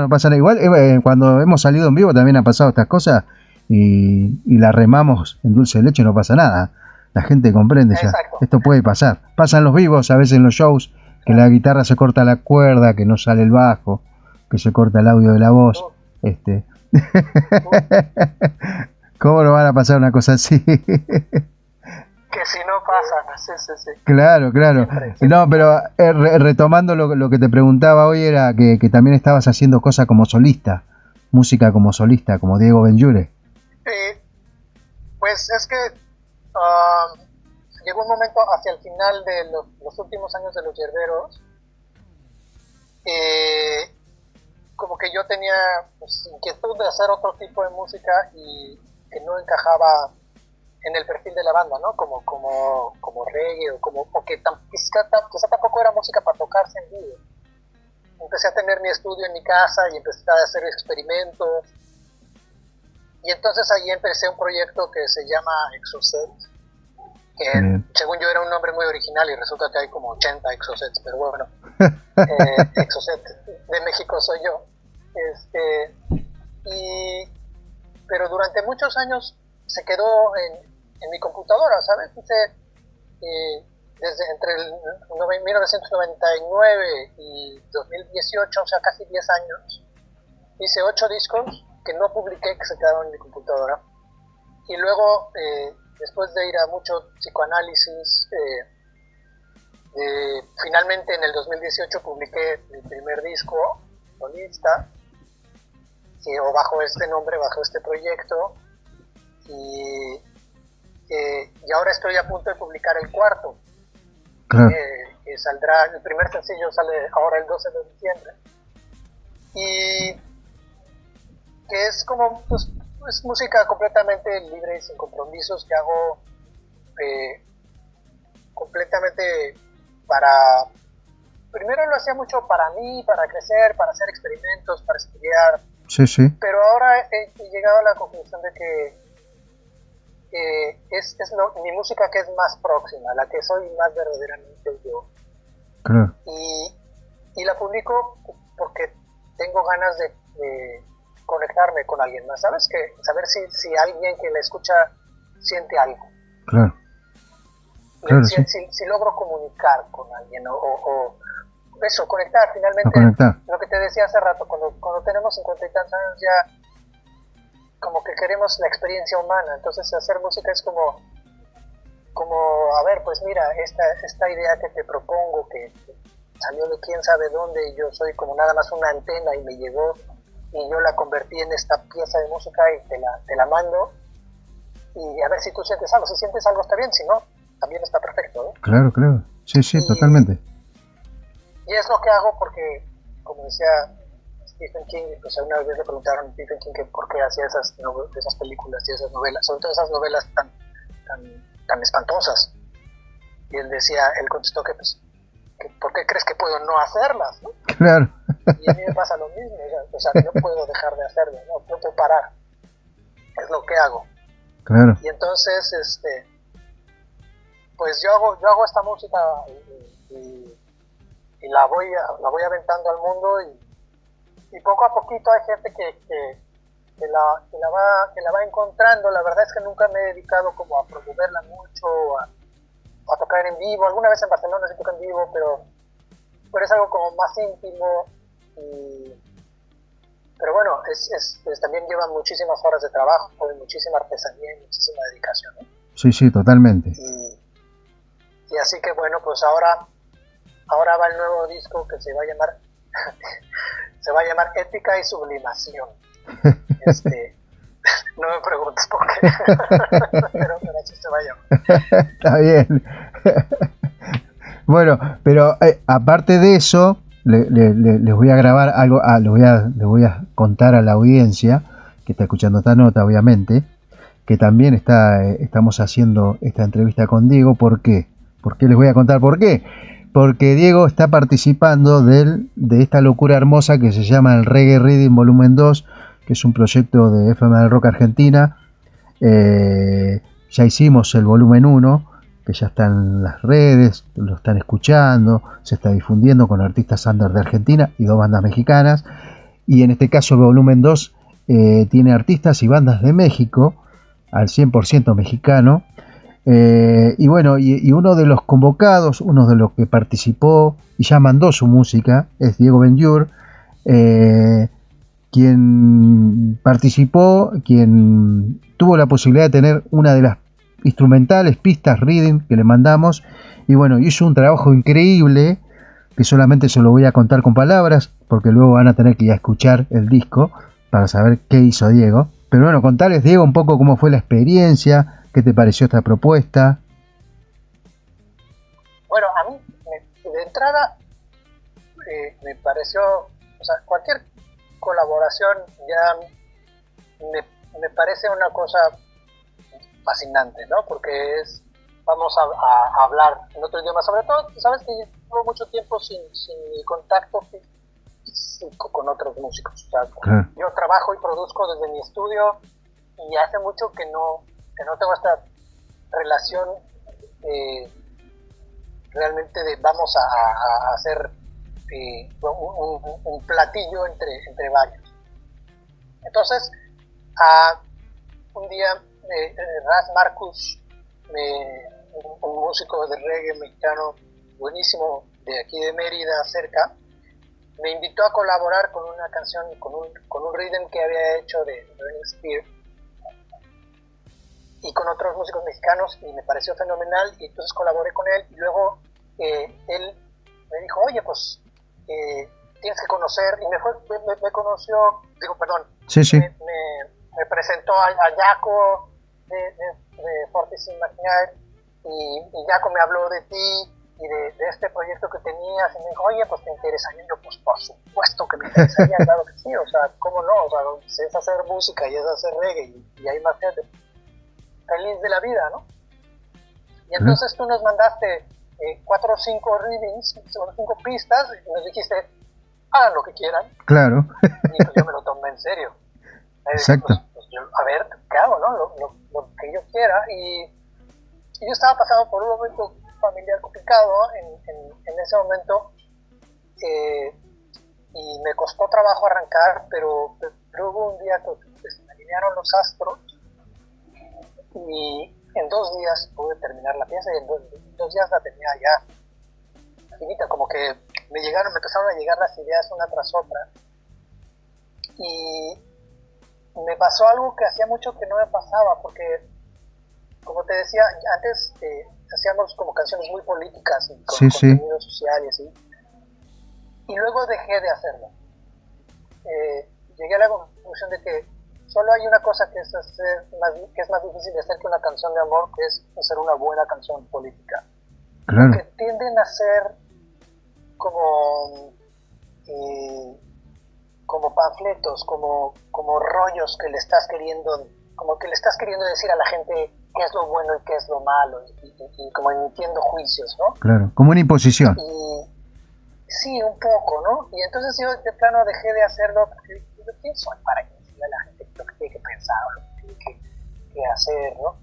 pasa nada. Igual, cuando hemos salido en vivo también han pasado estas cosas y la remamos en dulce de leche, no pasa nada. La gente comprende ya. Exacto. Esto puede pasar. Pasan los vivos, a veces en los shows, que la guitarra se corta la cuerda, que no sale el bajo, que se corta el audio de la voz. ¿Cómo no van a pasar una cosa así? Que si no pasa, sí. Claro. Siempre. No, pero retomando lo que te preguntaba hoy era que también estabas haciendo cosas como solista, música como solista, como Diego Benlliure. Pues es que llegó un momento hacia el final de los últimos años de los Yerberos, como que yo tenía pues, inquietud de hacer otro tipo de música y que no encajaba en el perfil de la banda, ¿no? Como reggae o que quizá tampoco era música para tocarse en vivo. Empecé a tener mi estudio en mi casa y empecé a hacer experimentos. Y entonces ahí empecé un proyecto que se llama Exocet, que según yo era un nombre muy original y resulta que hay como 80 Exocets, pero bueno, Exocet de México soy yo. Pero durante muchos años se quedó en mi computadora, ¿sabes? Desde entre 1999 y 2018, o sea, casi 10 años, hice 8 discos que no publiqué, que se quedaron en mi computadora. Y luego, después de ir a mucho psicoanálisis, finalmente en el 2018 publiqué mi primer disco solista, o bajo este nombre, bajo este proyecto, y ahora estoy a punto de publicar el cuarto, que saldrá, el primer sencillo sale ahora el 12 de diciembre, y que es como, pues, es música completamente libre y sin compromisos, que hago completamente primero lo hacía mucho para mí, para crecer, para hacer experimentos, para estudiar. Sí. Pero ahora he llegado a la conclusión de que es mi música que es más próxima, la que soy más verdaderamente yo. Claro. Y la publico porque tengo ganas de conectarme con alguien más, ¿sabes? Saber si alguien que la escucha siente algo. Claro. Si logro comunicar con alguien o eso, conectar finalmente. Lo que te decía hace rato, cuando tenemos 50 y tantos años ya como que queremos la experiencia humana, entonces hacer música es como a ver, pues mira, esta idea que te propongo, que salió de quién sabe dónde, y yo soy como nada más una antena y me llegó y yo la convertí en esta pieza de música y te la mando, y a ver si tú sientes algo. Si sientes algo está bien, si no, también está perfecto, ¿no? Claro, sí, totalmente. Y es lo que hago porque, como decía Stephen King, pues una vez le preguntaron a Stephen King que por qué hacía esas películas y esas novelas, sobre todo esas novelas tan espantosas. Y él contestó que pues, ¿por qué crees que puedo no hacerlas, no? Claro. Y a mí me pasa lo mismo, o sea, no puedo dejar de hacerlo, no puedo parar, es lo que hago. Claro. Y entonces, pues yo hago esta música y la voy aventando al mundo y poco a poquito hay gente que la va encontrando. La verdad es que nunca me he dedicado como a promoverla mucho, a tocar en vivo. Alguna vez en Barcelona sí toco en vivo, pero es algo como más íntimo. Pero bueno, también lleva muchísimas horas de trabajo, muchísima artesanía y muchísima dedicación, ¿no? Sí, totalmente. Y así que bueno, pues ahora va el nuevo disco que se va a llamar Ética y Sublimación. No me preguntes por qué, pero así se va a llamar. Está bien. Bueno, pero aparte de eso, les voy a grabar algo, les voy a contar a la audiencia que está escuchando esta nota, obviamente, que también estamos haciendo esta entrevista con Diego. ¿Por qué? ¿Por qué les voy a contar por qué? Porque Diego está participando de esta locura hermosa que se llama el Reggae Reading Volumen 2, que es un proyecto de FM del Rock Argentina. Ya hicimos el volumen 1, que ya está en las redes, lo están escuchando, se está difundiendo con artistas under de Argentina y 2 bandas mexicanas. Y en este caso el volumen 2 tiene artistas y bandas de México, al 100% mexicano. Y bueno, y uno de los convocados, uno de los que participó y ya mandó su música, es Diego Benjur, quien participó, quien tuvo la posibilidad de tener una de las instrumentales, pistas reading que le mandamos, y bueno, hizo un trabajo increíble que solamente se lo voy a contar con palabras, porque luego van a tener que ir a escuchar el disco para saber qué hizo Diego. Pero bueno, contarles, Diego, un poco cómo fue la experiencia. ¿Qué te pareció esta propuesta? Bueno, a mí de entrada me pareció, o sea, cualquier colaboración ya me parece una cosa fascinante, ¿no? Porque vamos a hablar en otro idioma, sobre todo, sabes que llevo mucho tiempo sin contacto físico con otros músicos. O sea, yo trabajo y produzco desde mi estudio y hace mucho que no tengo esta relación realmente de vamos a hacer un platillo entre varios. Entonces, un día Raz Marcus, un músico de reggae mexicano buenísimo de aquí de Mérida, cerca, me invitó a colaborar con una canción, con un rhythm que había hecho de Burning Spear y con otros músicos mexicanos, y me pareció fenomenal, y entonces colaboré con él. Y luego él me dijo, oye, pues tienes que conocer, y me conoció, sí. Me presentó a Jaco de Fortis Imaginar, y Jaco me habló de ti y de este proyecto que tenías, y me dijo, oye, pues te interesaría. Y yo, pues por supuesto que me interesaría, claro que sí, o sea, ¿cómo no? O sea, si es hacer música y es hacer reggae y hay más gente, feliz de la vida, ¿no? Y entonces tú nos mandaste 4 o 5 readings, 5 pistas, y nos dijiste, hagan lo que quieran. Claro. Y pues yo me lo tomé en serio. Exacto. Pues yo, a ver, ¿qué hago, no? Lo que yo quiera. Y yo estaba pasando por un momento familiar complicado en ese momento, y me costó trabajo arrancar, pero hubo un día que se me alinearon los astros, y en 2 días pude terminar la pieza, y en 2 días la tenía ya finita, como que me empezaron a llegar las ideas una tras otra, y me pasó algo que hacía mucho que no me pasaba, porque como te decía, antes hacíamos como canciones muy políticas y con contenido social y así, y luego dejé de hacerlo. Llegué a la conclusión de que solo hay una cosa que es más difícil de hacer que una canción de amor, que es hacer una buena canción política. Claro. Que tienden a ser como panfletos, como rollos que le estás queriendo decir a la gente qué es lo bueno y qué es lo malo, y como emitiendo juicios, ¿no? Claro, como una imposición. Y sí, un poco, ¿no? Y entonces yo de plano dejé de hacerlo, porque yo quién soy para decirle a la gente lo que tiene que pensar o lo que tiene que hacer, ¿no?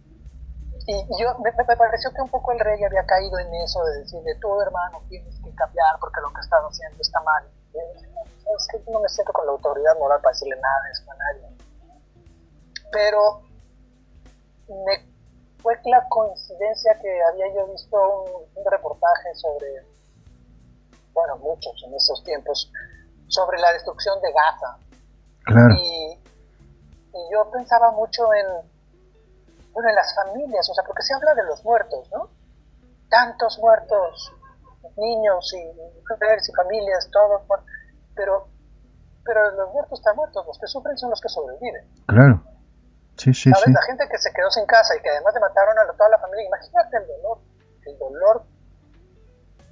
Y yo me pareció que un poco el rey había caído en eso de decirle, tú hermano tienes que cambiar porque lo que estás haciendo está mal. Es que no me siento con la autoridad moral para decirle nada de eso a nadie. Pero fue la coincidencia que había yo visto un reportaje sobre, bueno, muchos en esos tiempos, sobre la destrucción de Gaza. Claro. Y yo pensaba mucho en las familias, o sea, porque se habla de los muertos, ¿no? Tantos muertos, niños y mujeres y familias, todos, pero los muertos están muertos, los que sufren son los que sobreviven. Claro. Sí, sí, ¿sabes? sí. La gente que se quedó sin casa y que además le mataron a toda la familia, imagínate el dolor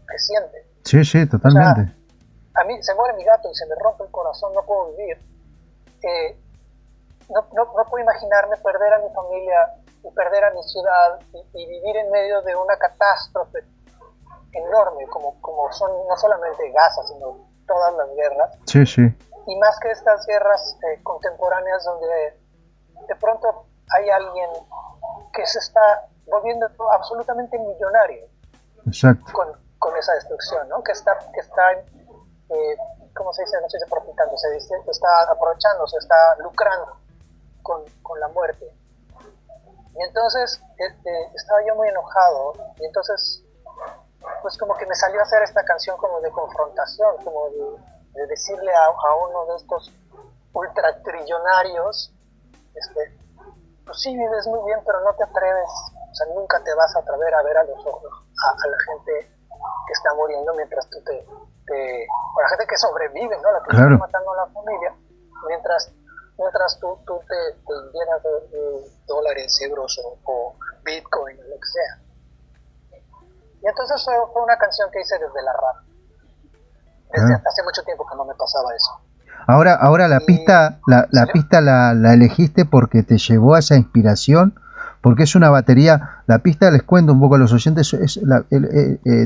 que siente. Sí, sí, totalmente. O sea, a mí se muere mi gato y se me rompe el corazón, no puedo vivir. No puedo imaginarme perder a mi familia y perder a mi ciudad y vivir en medio de una catástrofe enorme como son no solamente Gaza, sino todas las guerras. Sí, sí. Y más que estas guerras contemporáneas donde de pronto hay alguien que se está volviendo absolutamente millonario. Exacto. Con esa destrucción, ¿no? Que está ¿cómo se dice? No se dice profitando, se dice, está aprovechando, se está lucrando con la muerte. Y entonces estaba yo muy enojado, y entonces pues como que me salió a hacer esta canción como de confrontación, como de decirle a uno de estos ultratrillonarios, pues sí, vives muy bien, pero no te atreves, o sea, nunca te vas a atrever a ver a los ojos a la gente que está muriendo mientras tú o la gente que sobrevive, ¿no? La que claro. está matando a la familia, mientras tú te llenas de dólares, euros o bitcoin o lo que sea. Y entonces fue una canción que hice desde la radio. Desde hace mucho tiempo que no me pasaba eso. Ahora la pista la elegiste porque te llevó a esa inspiración, porque es una batería. La pista, les cuento un poco a los oyentes,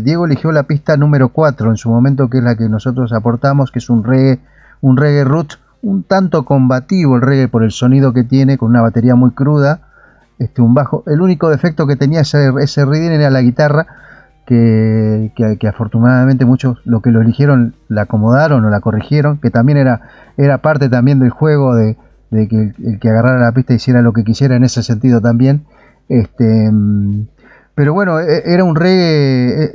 Diego eligió la pista número 4 en su momento, que es la que nosotros aportamos, que es un reggae root, un tanto combativo el reggae por el sonido que tiene, con una batería muy cruda, un bajo. El único defecto que tenía ese rhythm era la guitarra, que afortunadamente muchos lo que lo eligieron la acomodaron o la corrigieron, que también era parte también del juego de que el que agarrara la pista hiciera lo que quisiera en ese sentido también. Pero bueno, era un reggae,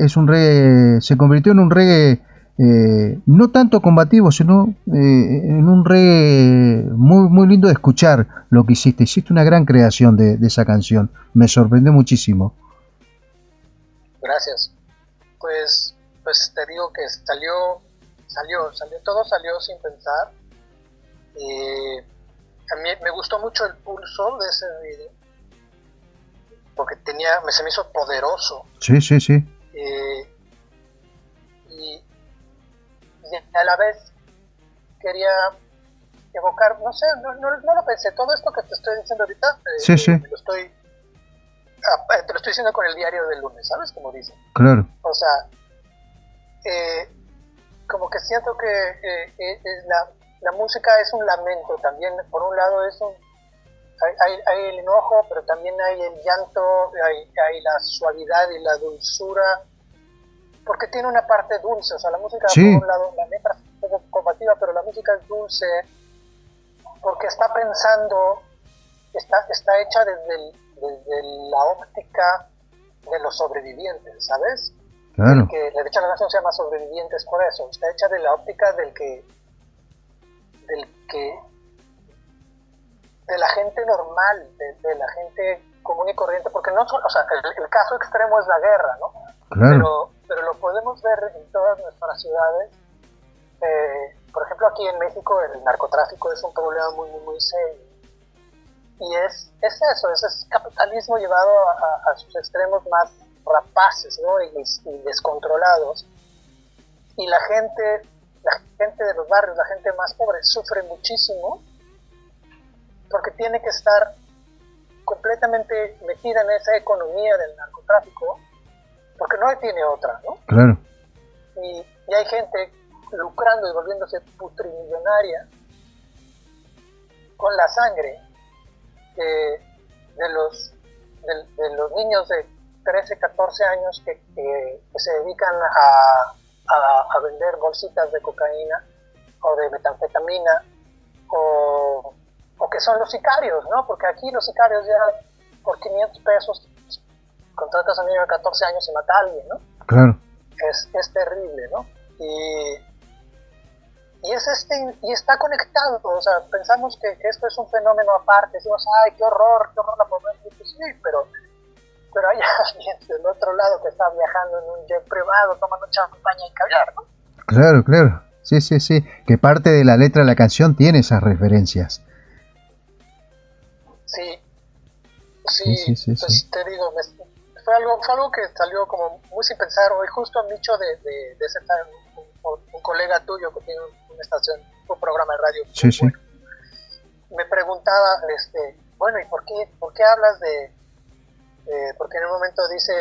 se convirtió en un reggae no tanto combativo, sino en un reggae muy, muy lindo de escuchar lo que hiciste. Hiciste una gran creación de esa canción, me sorprendió muchísimo. Gracias. Pues te digo que todo salió sin pensar. A mí me gustó mucho el pulso de ese video, porque se me hizo poderoso. Sí, sí, sí. Y a la vez quería evocar, no sé, no lo pensé, todo esto que te estoy diciendo ahorita, sí, sí. te lo estoy diciendo con el diario del lunes, ¿sabes? Como dicen. Claro. O sea, como que siento que la música es un lamento también. Por un lado hay el enojo, pero también hay el llanto, hay la suavidad y la dulzura, porque tiene una parte dulce. O sea, la música, sí. Por un lado, la letra es un poco combativa, pero la música es dulce porque está pensando, está hecha desde la óptica de los sobrevivientes, ¿sabes? Claro. Que de hecho la canción se llama Sobrevivientes por eso. Está hecha de la óptica de la gente normal, de la gente común y corriente, porque no solo, o sea, el caso extremo es la guerra, ¿no? Claro. Pero lo podemos ver en todas nuestras ciudades. Por ejemplo, aquí en México el narcotráfico es un problema muy, muy, muy serio. Y es eso, es capitalismo llevado a sus extremos más rapaces, ¿no? y descontrolados. Y la gente de los barrios, la gente más pobre, sufre muchísimo porque tiene que estar completamente metida en esa economía del narcotráfico, porque no tiene otra, ¿no? Claro. Y hay gente lucrando y volviéndose putrimillonaria con la sangre de los niños de 13, 14 años que se dedican a vender bolsitas de cocaína o de metanfetamina o que son los sicarios, ¿no? Porque aquí los sicarios ya por 500 pesos contratas a un niño de 14 años y mata a alguien, ¿no? Claro. Es terrible, ¿no? Y está conectado, o sea, pensamos que esto es un fenómeno aparte, decimos, ay, qué horror la pobreza, pues sí, pero hay alguien del otro lado que está viajando en un jet privado tomando champaña y caviar, ¿no? Claro, sí, que parte de la letra de la canción tiene esas referencias. Sí, pues te digo, fue algo que salió como muy sin pensar. Hoy justo Micho de un colega tuyo que tiene una estación, un programa de radio, sí. me preguntaba, bueno, ¿y por qué hablas porque en un momento dice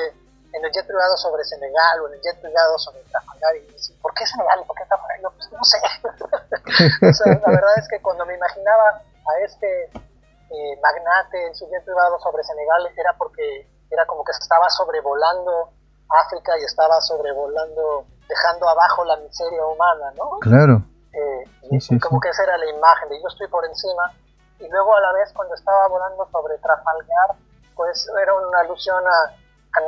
en el jet privado sobre Senegal o en el jet privado sobre Trafalgar, y dice, ¿por qué Senegal y por qué Trafalgar? Yo, pues, no sé. O sea, la verdad es que cuando me imaginaba a este magnate en su jet privado sobre Senegal, era porque era como que se estaba sobrevolando África y estaba sobrevolando, dejando abajo la miseria humana, ¿no? Claro. Como que esa era la imagen de yo estoy por encima, y luego a la vez cuando estaba volando sobre Trafalgar, pues era una alusión a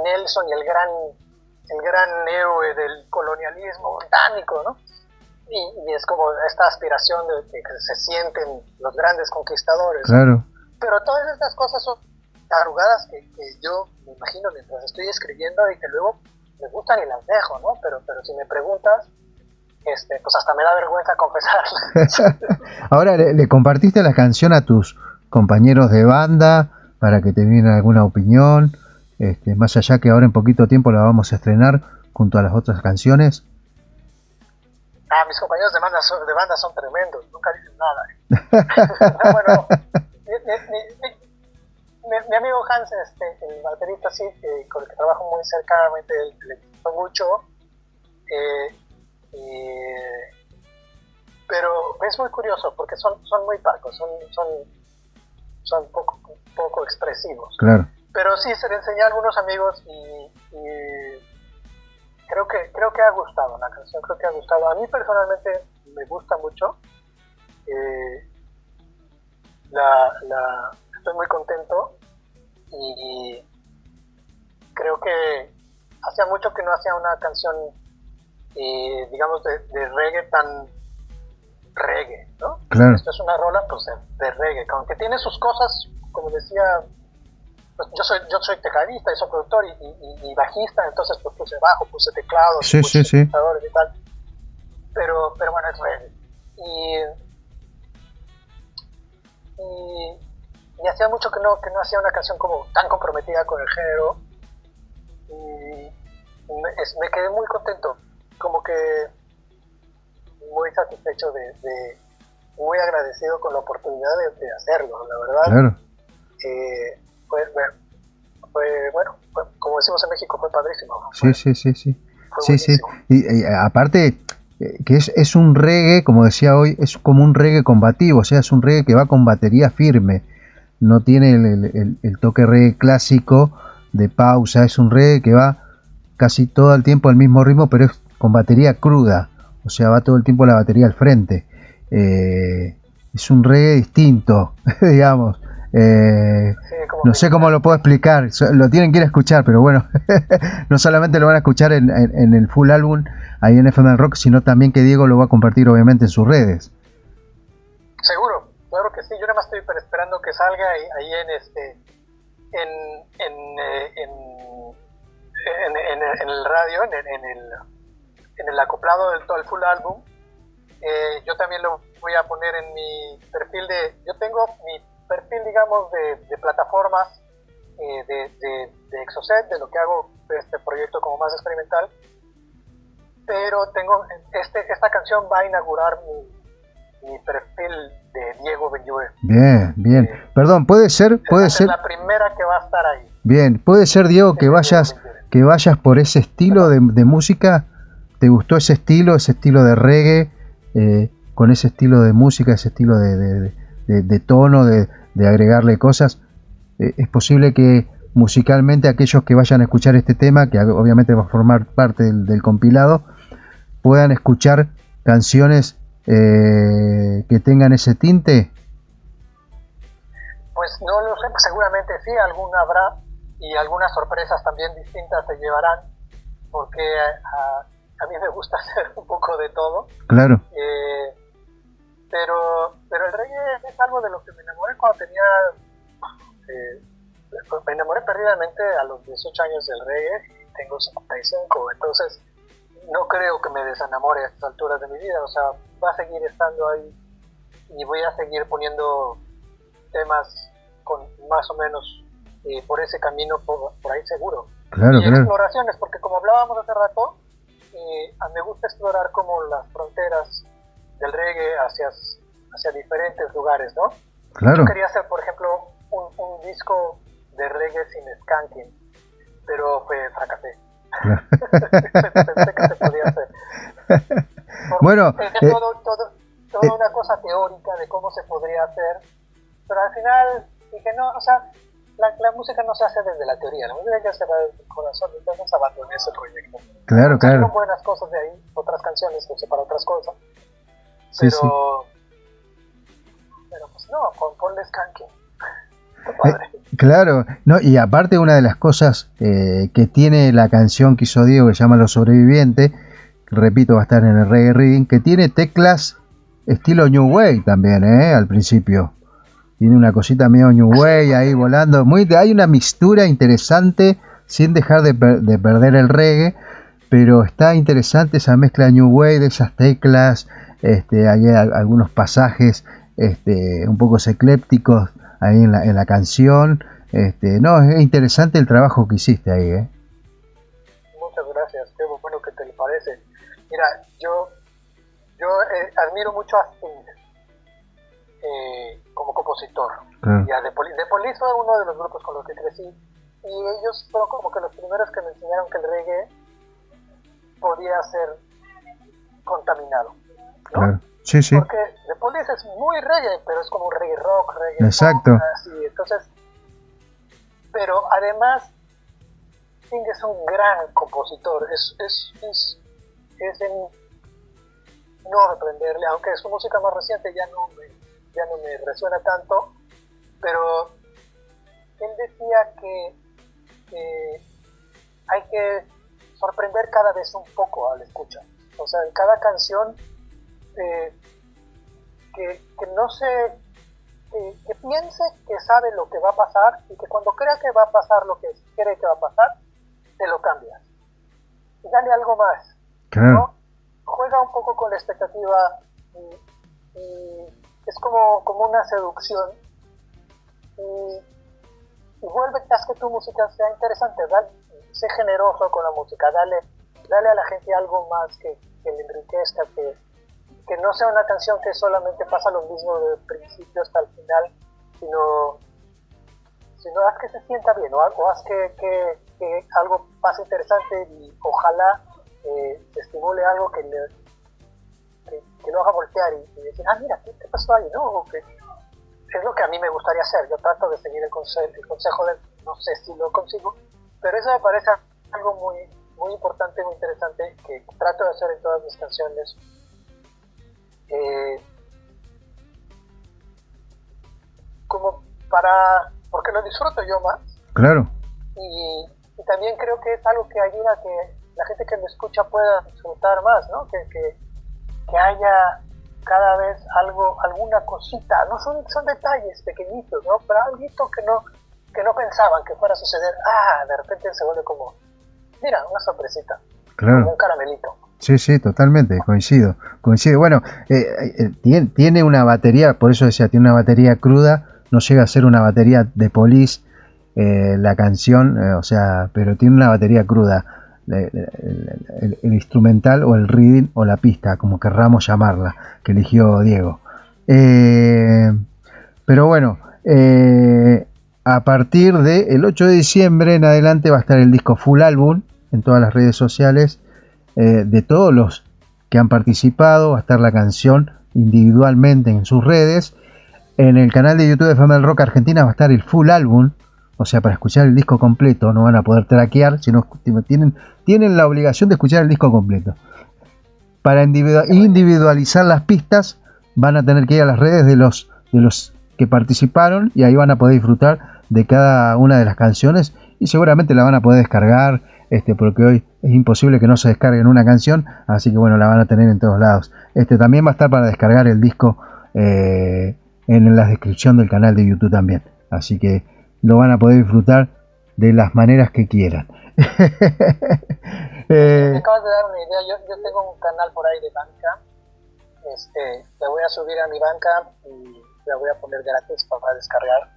Nelson y el gran héroe del colonialismo británico, ¿no? Y es como esta aspiración de que se sienten los grandes conquistadores. Claro. Pero todas estas cosas son tarugadas que yo me imagino mientras estoy escribiendo y que luego me gustan y las dejo, ¿no? Pero si me preguntas, pues hasta me da vergüenza confesarlas. Ahora, ¿le compartiste la canción a tus compañeros de banda para que te dieran alguna opinión? Más allá que ahora en poquito tiempo la vamos a estrenar junto a las otras canciones. Mis compañeros de banda son tremendos, nunca dicen nada. No, bueno, mi amigo Hans, el baterista, sí, con el que trabajo muy cercanamente, le gustó mucho. Pero es muy curioso porque son muy parcos, son poco expresivos. Claro. Pero sí, se le enseñé a algunos amigos y creo que ha gustado la canción, creo que ha gustado. A mí personalmente me gusta mucho. Estoy muy contento y creo que hacía mucho que no hacía una canción, digamos, de reggae tan reggae, ¿no? Claro. Esto es una rola, pues, de reggae, aunque tiene sus cosas, como decía, pues yo soy tecladista y soy productor y bajista, entonces pues puse bajo, puse teclados, sí. sintetizadores y tal, pero bueno, es reggae. Y hacía mucho que no hacía una canción como tan comprometida con el género, y me quedé muy contento, como que muy satisfecho, muy agradecido con la oportunidad de hacerlo, la verdad. Claro. Fue bueno, como decimos en México, fue padrísimo. Sí. Y aparte que es un reggae, como decía hoy, es como un reggae combativo, o sea, es un reggae que va con batería firme, no tiene el toque reggae clásico de pausa, es un reggae que va casi todo el tiempo al mismo ritmo, pero es con batería cruda, o sea, va todo el tiempo la batería al frente. Es un reggae distinto, digamos. No sé cómo lo puedo explicar, lo tienen que ir a escuchar, pero bueno, no solamente lo van a escuchar en el full álbum ahí en FM Rock, sino también que Diego lo va a compartir obviamente en sus redes. Seguro, claro que sí, yo nada más estoy esperando que salga ahí en el radio, en el acoplado del todo el full álbum. Yo también lo voy a poner en mi perfil yo tengo perfil, digamos, de plataformas de Exocet, de lo que hago este proyecto como más experimental, pero tengo esta canción va a inaugurar mi perfil de Diego Benlliure. Bien. Perdón, puede ser la primera que va a estar ahí. Bien, puede ser, Diego, que vayas por ese estilo de música. ¿Te gustó ese estilo de reggae, con ese estilo de música, ese estilo de tono, de agregarle cosas? Es posible que musicalmente aquellos que vayan a escuchar este tema, que obviamente va a formar parte del compilado, puedan escuchar canciones que tengan ese tinte. Pues no lo sé, seguramente sí, alguna habrá, y algunas sorpresas también distintas se llevarán, porque a mí me gusta hacer un poco de todo. Claro. Pero el reggae es algo de lo que me enamoré cuando tenía... me enamoré perdidamente a los 18 años del reggae, y tengo 55, entonces no creo que me desenamore a estas alturas de mi vida. O sea, va a seguir estando ahí y voy a seguir poniendo temas con más o menos por ese camino, por ahí seguro. Claro, y exploraciones, porque como hablábamos hace rato, me gusta explorar como las fronteras del reggae hacia diferentes lugares, ¿no? Claro. Yo quería hacer, por ejemplo, un disco de reggae sin skanking, pero fracasé. Pensé que se podía hacer. Bueno, toda una cosa teórica de cómo se podría hacer, pero al final dije, no, o sea, la música no se hace desde la teoría, la música hay que hacerla desde el corazón, entonces abandoné ese proyecto. Claro. Salieron buenas cosas de ahí, otras canciones que usé para otras cosas, pero pues no, ponle skanking. Claro, no, y aparte una de las cosas que tiene la canción que hizo Diego, que se llama Los Sobrevivientes, repito, va a estar en el Reggae Reading, que tiene teclas estilo New Wave también, al principio. Tiene una cosita medio New Wave ahí volando. Hay una mixtura interesante, sin dejar de perder el reggae, pero está interesante esa mezcla New Wave, de esas teclas, hay algunos pasajes un poco eclépticos ahí en la canción. No, es interesante el trabajo que hiciste ahí, Muchas gracias, qué bueno que te le parece. Mira, yo admiro mucho a Sting como compositor. Claro. Ya, The Police fue uno de los grupos con los que crecí, y ellos fueron como que los primeros que me enseñaron que el reggae podía ser contaminado, ¿no? Claro. Sí. Porque The Police es muy reggae, pero es como un reggae rock, reggae exacto. pop, así. Entonces, pero además Sting es un gran compositor, es no reprenderle, aunque su música más reciente ya no me resuena tanto, pero él decía que hay que sorprender cada vez un poco al escuchar. O sea, en cada canción que no se que piense que sabe lo que va a pasar, y que cuando crea que va a pasar lo que cree que va a pasar, te lo cambias y dale algo más. Claro. ¿No? Juega un poco con la expectativa y es como una seducción, y vuelve a que tu música sea interesante. Sé generoso con la música, dale a la gente algo más que le enriquezca, que no sea una canción que solamente pasa lo mismo del principio hasta el final, sino haz que se sienta bien, o haz que algo pase interesante, y ojalá te estimule algo que lo haga voltear y decir, mira, ¿qué pasó ahí? ¿No? Es lo que a mí me gustaría hacer. Yo trato de seguir el consejo de él, no sé si lo consigo, pero eso me parece algo muy, muy importante, muy interesante, que trato de hacer en todas mis canciones. Porque lo disfruto yo más. Claro. Y también creo que es algo que ayuda a que la gente que me escucha pueda disfrutar más, ¿no? Que haya cada vez alguna cosita, no son detalles pequeñitos, ¿no? Pero algo que no pensaban que fuera a suceder, de repente se vuelve como, mira, una sorpresita, claro, como un caramelito. Sí, totalmente, coincido. Bueno, tiene una batería, por eso decía, tiene una batería cruda, no llega a ser una batería de Police la canción, o sea, pero tiene una batería cruda, el instrumental o el rhythm o la pista, como querramos llamarla, que eligió Diego. Pero bueno, a partir del 8 de diciembre en adelante va a estar el disco full álbum en todas las redes sociales de todos los que han participado. Va a estar la canción individualmente en sus redes. En el canal de YouTube de FM del Rock Argentina va a estar el full álbum, o sea, para escuchar el disco completo. No van a poder traquear, sino tienen la obligación de escuchar el disco completo. Para individualizar las pistas van a tener que ir a las redes de los que participaron, y ahí van a poder disfrutar de cada una de las canciones, y seguramente la van a poder descargar, porque hoy es imposible que no se descarguen una canción, así que bueno, la van a tener en todos lados. También va a estar para descargar el disco en la descripción del canal de YouTube también, así que lo van a poder disfrutar de las maneras que quieran. Me acabas de dar una idea. Yo tengo un canal por ahí de banca, le voy a subir a mi banca y la voy a poner gratis para descargar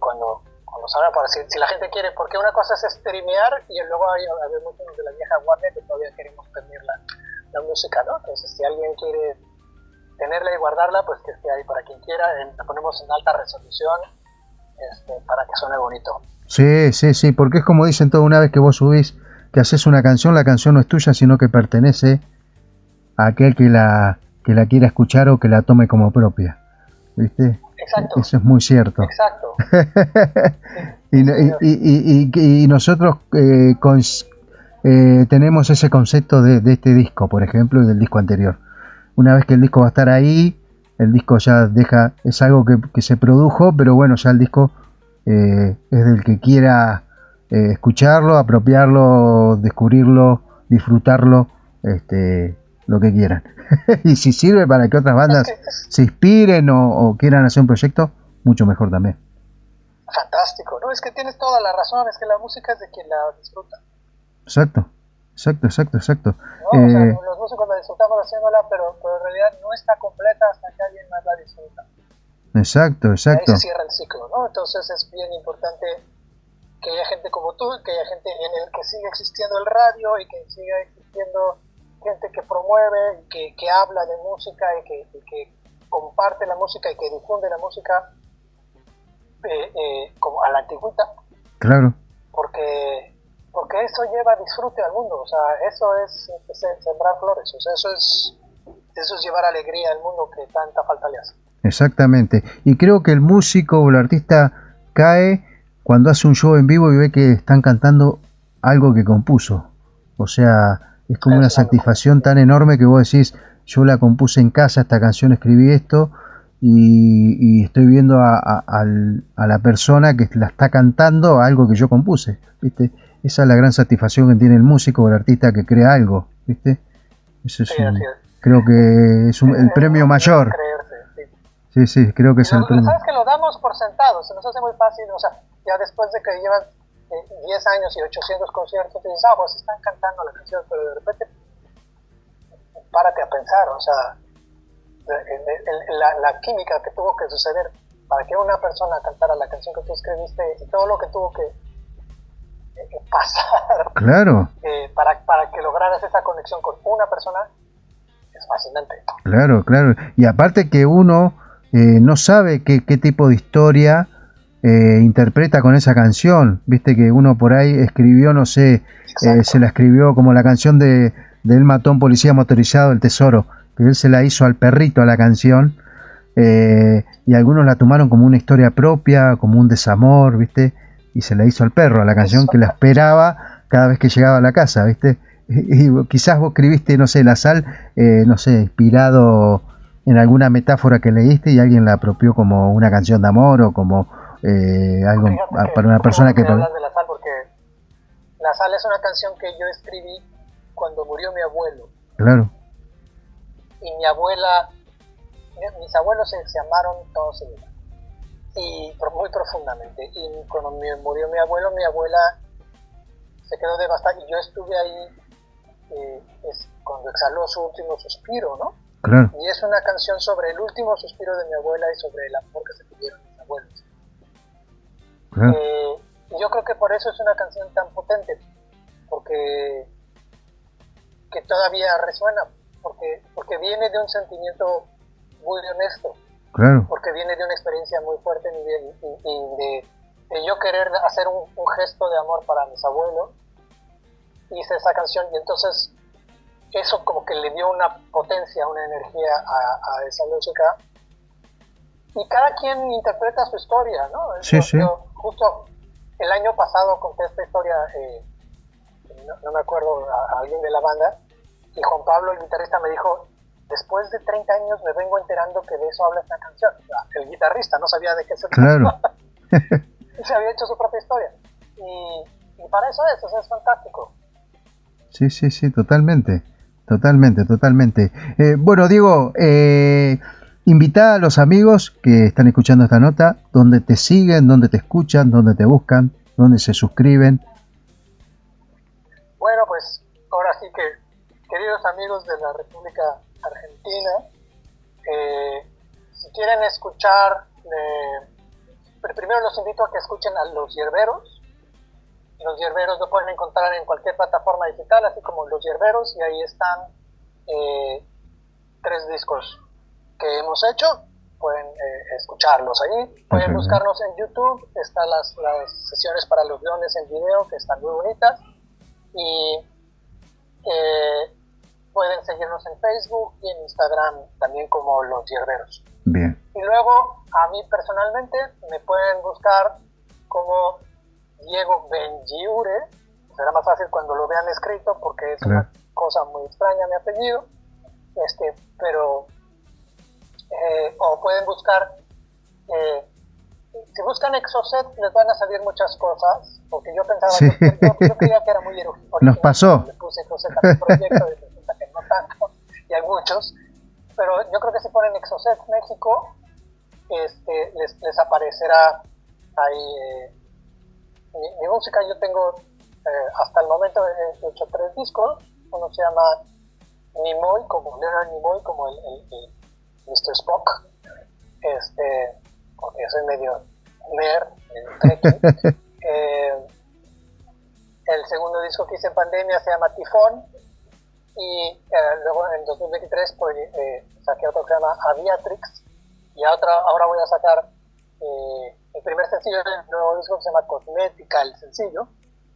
cuando salga, para si la gente quiere, porque una cosa es streamear y luego hay muchos de la vieja guardia que todavía queremos tener la música, ¿no? Entonces si alguien quiere tenerla y guardarla, pues que esté ahí para quien quiera. La ponemos en alta resolución para que suene bonito. Sí, porque es como dicen todo, una vez que vos subís, que haces una canción, la canción no es tuya, sino que pertenece a aquel que la quiera escuchar o que la tome como propia, ¿viste? Exacto. Eso es muy cierto. Exacto. y nosotros tenemos ese concepto de este disco, por ejemplo, y del disco anterior. Una vez que el disco va a estar ahí, el disco ya es algo que se produjo, pero bueno, ya el disco es del que quiera escucharlo, apropiarlo, descubrirlo, disfrutarlo, lo que quieran. Y si sirve para que otras bandas se inspiren o quieran hacer un proyecto, mucho mejor también. Fantástico, no, es que tienes toda la razón, es que la música es de quien la disfruta. Exacto. No, o sea, los músicos la disfrutamos haciéndola, pero en realidad no está completa hasta que alguien más la disfruta. Exacto. Ahí se cierra el ciclo, ¿no? Entonces es bien importante que haya gente como tú, que haya gente en el que siga existiendo el radio y que siga existiendo gente que promueve, que habla de música y que comparte la música y que difunde la música como a la antigüita. Claro. Porque eso lleva disfrute al mundo, o sea, eso es sembrar flores, o sea, eso es llevar alegría al mundo que tanta falta le hace. Exactamente, y creo que el músico o el artista cae cuando hace un show en vivo y ve que están cantando algo que compuso, o sea, es como una satisfacción tan enorme que vos decís, yo la compuse en casa, esta canción escribí esto, y estoy viendo a la persona que la está cantando algo que yo compuse, ¿viste? Esa es la gran satisfacción que tiene el músico o el artista que crea algo, ¿viste? Eso es creo que es el premio mayor. Sí, creo que es el premio. Sabes que lo damos por sentado, se nos hace muy fácil, o sea, ya después de que llevan 10 años y 800 conciertos, te dices, pues están cantando la canción, pero de repente párate a pensar, o sea, la química que tuvo que suceder para que una persona cantara la canción que tú escribiste y todo lo que tuvo que pasar, claro, para que lograras esa conexión con una persona, es fascinante. Claro, y aparte que uno no sabe qué tipo de historia interpreta con esa canción, viste que uno por ahí escribió, no sé, se la escribió como la canción de él mató a un policía motorizado, El Tesoro, que él se la hizo al perrito a la canción, y algunos la tomaron como una historia propia, como un desamor, viste, y se la hizo al perro a la canción, que la esperaba cada vez que llegaba a la casa, viste, y quizás vos escribiste, no sé, La Sal, no sé, inspirado en alguna metáfora que leíste y alguien la apropió como una canción de amor o como algo para una persona que... Hablas de La Sal porque La Sal es una canción que yo escribí cuando murió mi abuelo. Claro. Y mi abuela, mis abuelos se amaron todos ellos, y muy profundamente. Y cuando murió mi abuelo, mi abuela se quedó devastada y yo estuve ahí cuando exhaló su último suspiro, ¿no? Claro. Y es una canción sobre el último suspiro de mi abuela y sobre el amor que se tuvieron mis abuelos. Claro. Y yo creo que por eso es una canción tan potente, porque que todavía resuena, porque viene de un sentimiento muy honesto, claro, porque viene de una experiencia muy fuerte y de yo querer hacer un gesto de amor para mis abuelos. Hice esa canción y entonces eso como que le dio una potencia, una energía a esa música. Y cada quien interpreta su historia, ¿no? Sí, sí. Yo justo el año pasado conté esta historia, no me acuerdo, a alguien de la banda, y Juan Pablo, el guitarrista, me dijo, después de 30 años me vengo enterando que de eso habla esta canción. El guitarrista no sabía de qué se trataba. Claro. Y se había hecho su propia historia. Y para eso es fantástico. Sí, sí, sí, totalmente. Bueno, Diego, invita a los amigos que están escuchando esta nota, donde te siguen, donde te escuchan, donde te buscan, donde se suscriben. Bueno, pues ahora sí que, queridos amigos de la República Argentina, si quieren escuchar, primero los invito a que escuchen a Los Yerberos. Los Yerberos lo pueden encontrar en cualquier plataforma digital, así como Los Yerberos, y ahí están 3 discos que hemos hecho. Pueden escucharlos ahí. Pueden buscarnos en YouTube. Están las sesiones para los leones en video, que están muy bonitas. Y pueden seguirnos en Facebook y en Instagram también como Los Yerberos. Bien. Y luego, a mí personalmente, me pueden buscar como Diego Benlliure. Será más fácil cuando lo vean escrito porque es una cosa muy extraña mi apellido. Pero o pueden buscar, si buscan Exocet les van a salir muchas cosas, porque yo pensaba, sí. yo creía que era muy original. Nos pasó. Le puse Exocet a mi proyecto y resulta que no tanto, y hay muchos. Pero yo creo que si ponen Exocet México, les aparecerá ahí mi música. Yo tengo hasta el momento he hecho 3 discos. Uno se llama Nimoy, como Leonard Nimoy, como el Mr. Spock, porque soy medio nerd, trekkie. El segundo disco que hice en pandemia se llama Tifón, y luego en 2023 pues, saqué otro que se llama Aviatrix, y ahora voy a sacar el primer sencillo del nuevo disco que se llama Cosmética, el sencillo,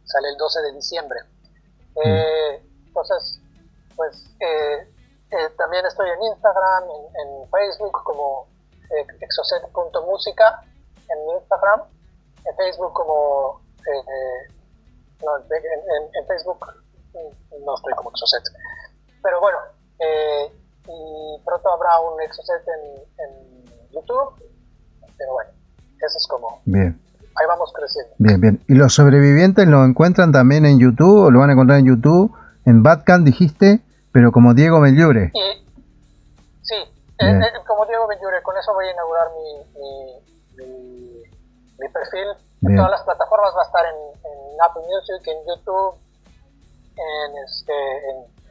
sale el 12 de diciembre. Entonces, pues también estoy en Instagram, en Facebook como exocet.música en Instagram, en Facebook como no, en Facebook no estoy como Exocet, pero bueno, y pronto habrá un Exocet en YouTube, pero bueno, eso es como bien. Ahí vamos creciendo. Bien. ¿Y los sobrevivientes lo encuentran también en YouTube o lo van a encontrar en YouTube? En Bandcamp dijiste, pero como Diego Benlliure. Sí, como Diego Benlliure, con eso voy a inaugurar mi perfil. En todas las plataformas va a estar en Apple Music, en YouTube, en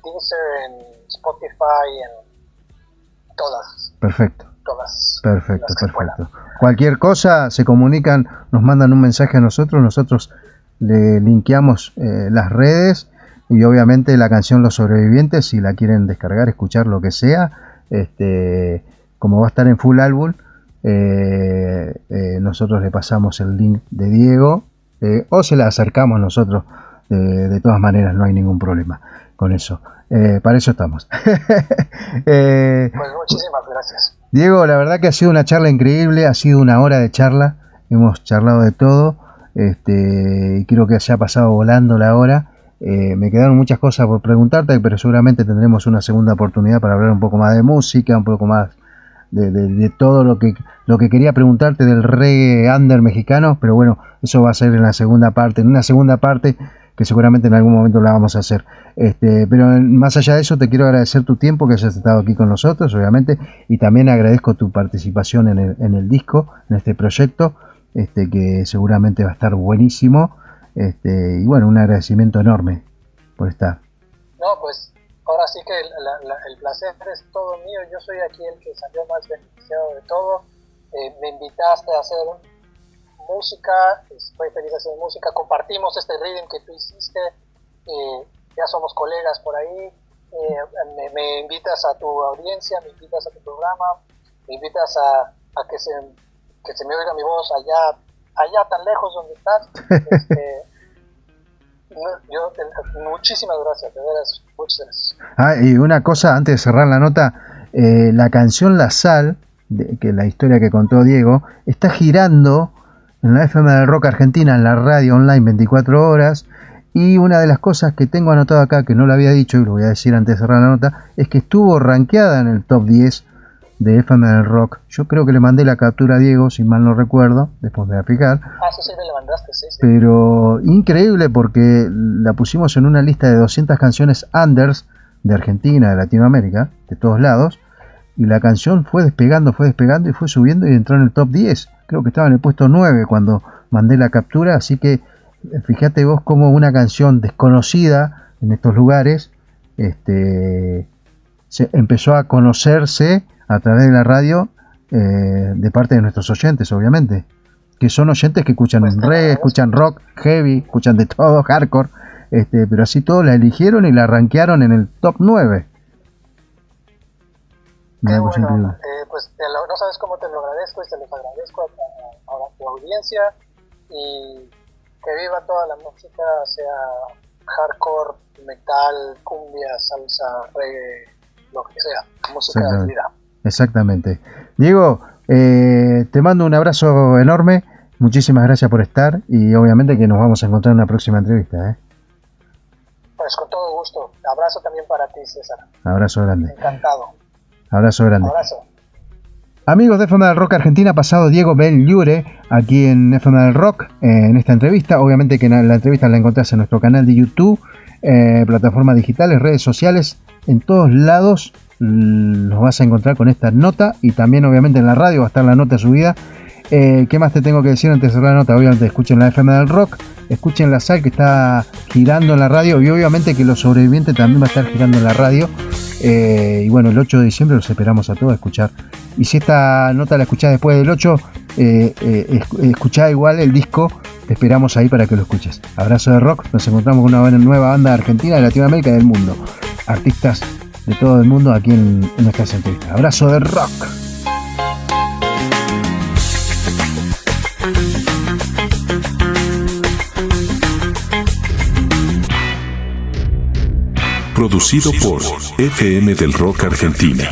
Deezer, en Spotify, en todas. Perfecto. Todas. Perfecto. Cualquier cosa, se comunican, nos mandan un mensaje a nosotros le linkeamos las redes y obviamente la canción Los Sobrevivientes, si la quieren descargar, escuchar, lo que sea, como va a estar en full álbum, nosotros le pasamos el link de Diego o se la acercamos nosotros, de todas maneras no hay ningún problema con eso. Para eso estamos. Pues muchísimas gracias. Diego, la verdad que ha sido una charla increíble, ha sido una hora de charla, hemos charlado de todo, y creo que se ha pasado volando la hora. Me quedaron muchas cosas por preguntarte, pero seguramente tendremos una segunda oportunidad para hablar un poco más de música, un poco más de todo lo que quería preguntarte del reggae under mexicano, pero bueno, eso va a ser en una segunda parte que seguramente en algún momento la vamos a hacer. Pero más allá de eso, te quiero agradecer tu tiempo, que hayas estado aquí con nosotros, obviamente, y también agradezco tu participación en el disco, en este proyecto, que seguramente va a estar buenísimo, y bueno, un agradecimiento enorme por estar. No, pues ahora sí que el placer es todo mío. Yo soy aquí el que salió más beneficiado de todo. Me invitaste a hacer música, estoy feliz haciendo música, compartimos este reading que tú hiciste, ya somos colegas por ahí, me invitas a tu audiencia, me invitas a tu programa, me invitas a que se me oiga mi voz allá tan lejos donde estás. Muchísimas gracias, de veras, muchas gracias. Y una cosa antes de cerrar la nota, la canción La Sal, que la historia que contó Diego, está girando en la FM del Rock Argentina, en la radio online 24 horas, y una de las cosas que tengo anotado acá, que no lo había dicho y lo voy a decir antes de cerrar la nota, es que estuvo rankeada en el top 10 de FM del Rock. Yo creo que le mandé la captura a Diego, si mal no recuerdo, después me voy a explicar. Sí, me le mandaste, sí. Pero increíble porque la pusimos en una lista de 200 canciones unders de Argentina, de Latinoamérica, de todos lados, y la canción fue despegando y fue subiendo y entró en el top 10. Creo que estaba en el puesto 9 cuando mandé la captura, así que fíjate vos cómo una canción desconocida en estos lugares se empezó a conocerse a través de la radio de parte de nuestros oyentes, obviamente, que son oyentes que escuchan reggae, escuchan rock, heavy, escuchan de todo, hardcore, pero así todos la eligieron y la rankearon en el top 9. Qué bueno, pues no sabes cómo te lo agradezco y te los agradezco a tu audiencia, y que viva toda la música, sea hardcore, metal, cumbia, salsa, reggae, lo que sea, música de vida. Exactamente. Diego, te mando un abrazo enorme, muchísimas gracias por estar, y obviamente que nos vamos a encontrar en una próxima entrevista. Pues con todo gusto. Abrazo también para ti, César. Abrazo grande. Encantado. Abrazo grande. Abrazo. Amigos de FM del Rock Argentina, ha pasado Diego Ben-Liure aquí en FM del Rock en esta entrevista. Obviamente que la entrevista la encontrás en nuestro canal de YouTube, plataformas digitales, redes sociales, en todos lados los vas a encontrar con esta nota, y también obviamente en la radio va a estar la nota subida. ¿Qué más te tengo que decir antes de cerrar la nota? Obviamente escuchen la FM del Rock, escuchen La Sal, que está girando en la radio, y obviamente que Los Sobrevivientes también va a estar girando en la radio. Y bueno, el 8 de diciembre los esperamos a todos a escuchar. Y si esta nota la escuchás después del 8, escuchá igual el disco, te esperamos ahí para que lo escuches. Abrazo de rock, nos encontramos con una nueva banda de Argentina, de Latinoamérica y del mundo. Artistas de todo el mundo aquí en nuestras entrevistas. Abrazo de rock. Producido por FM del Rock Argentina.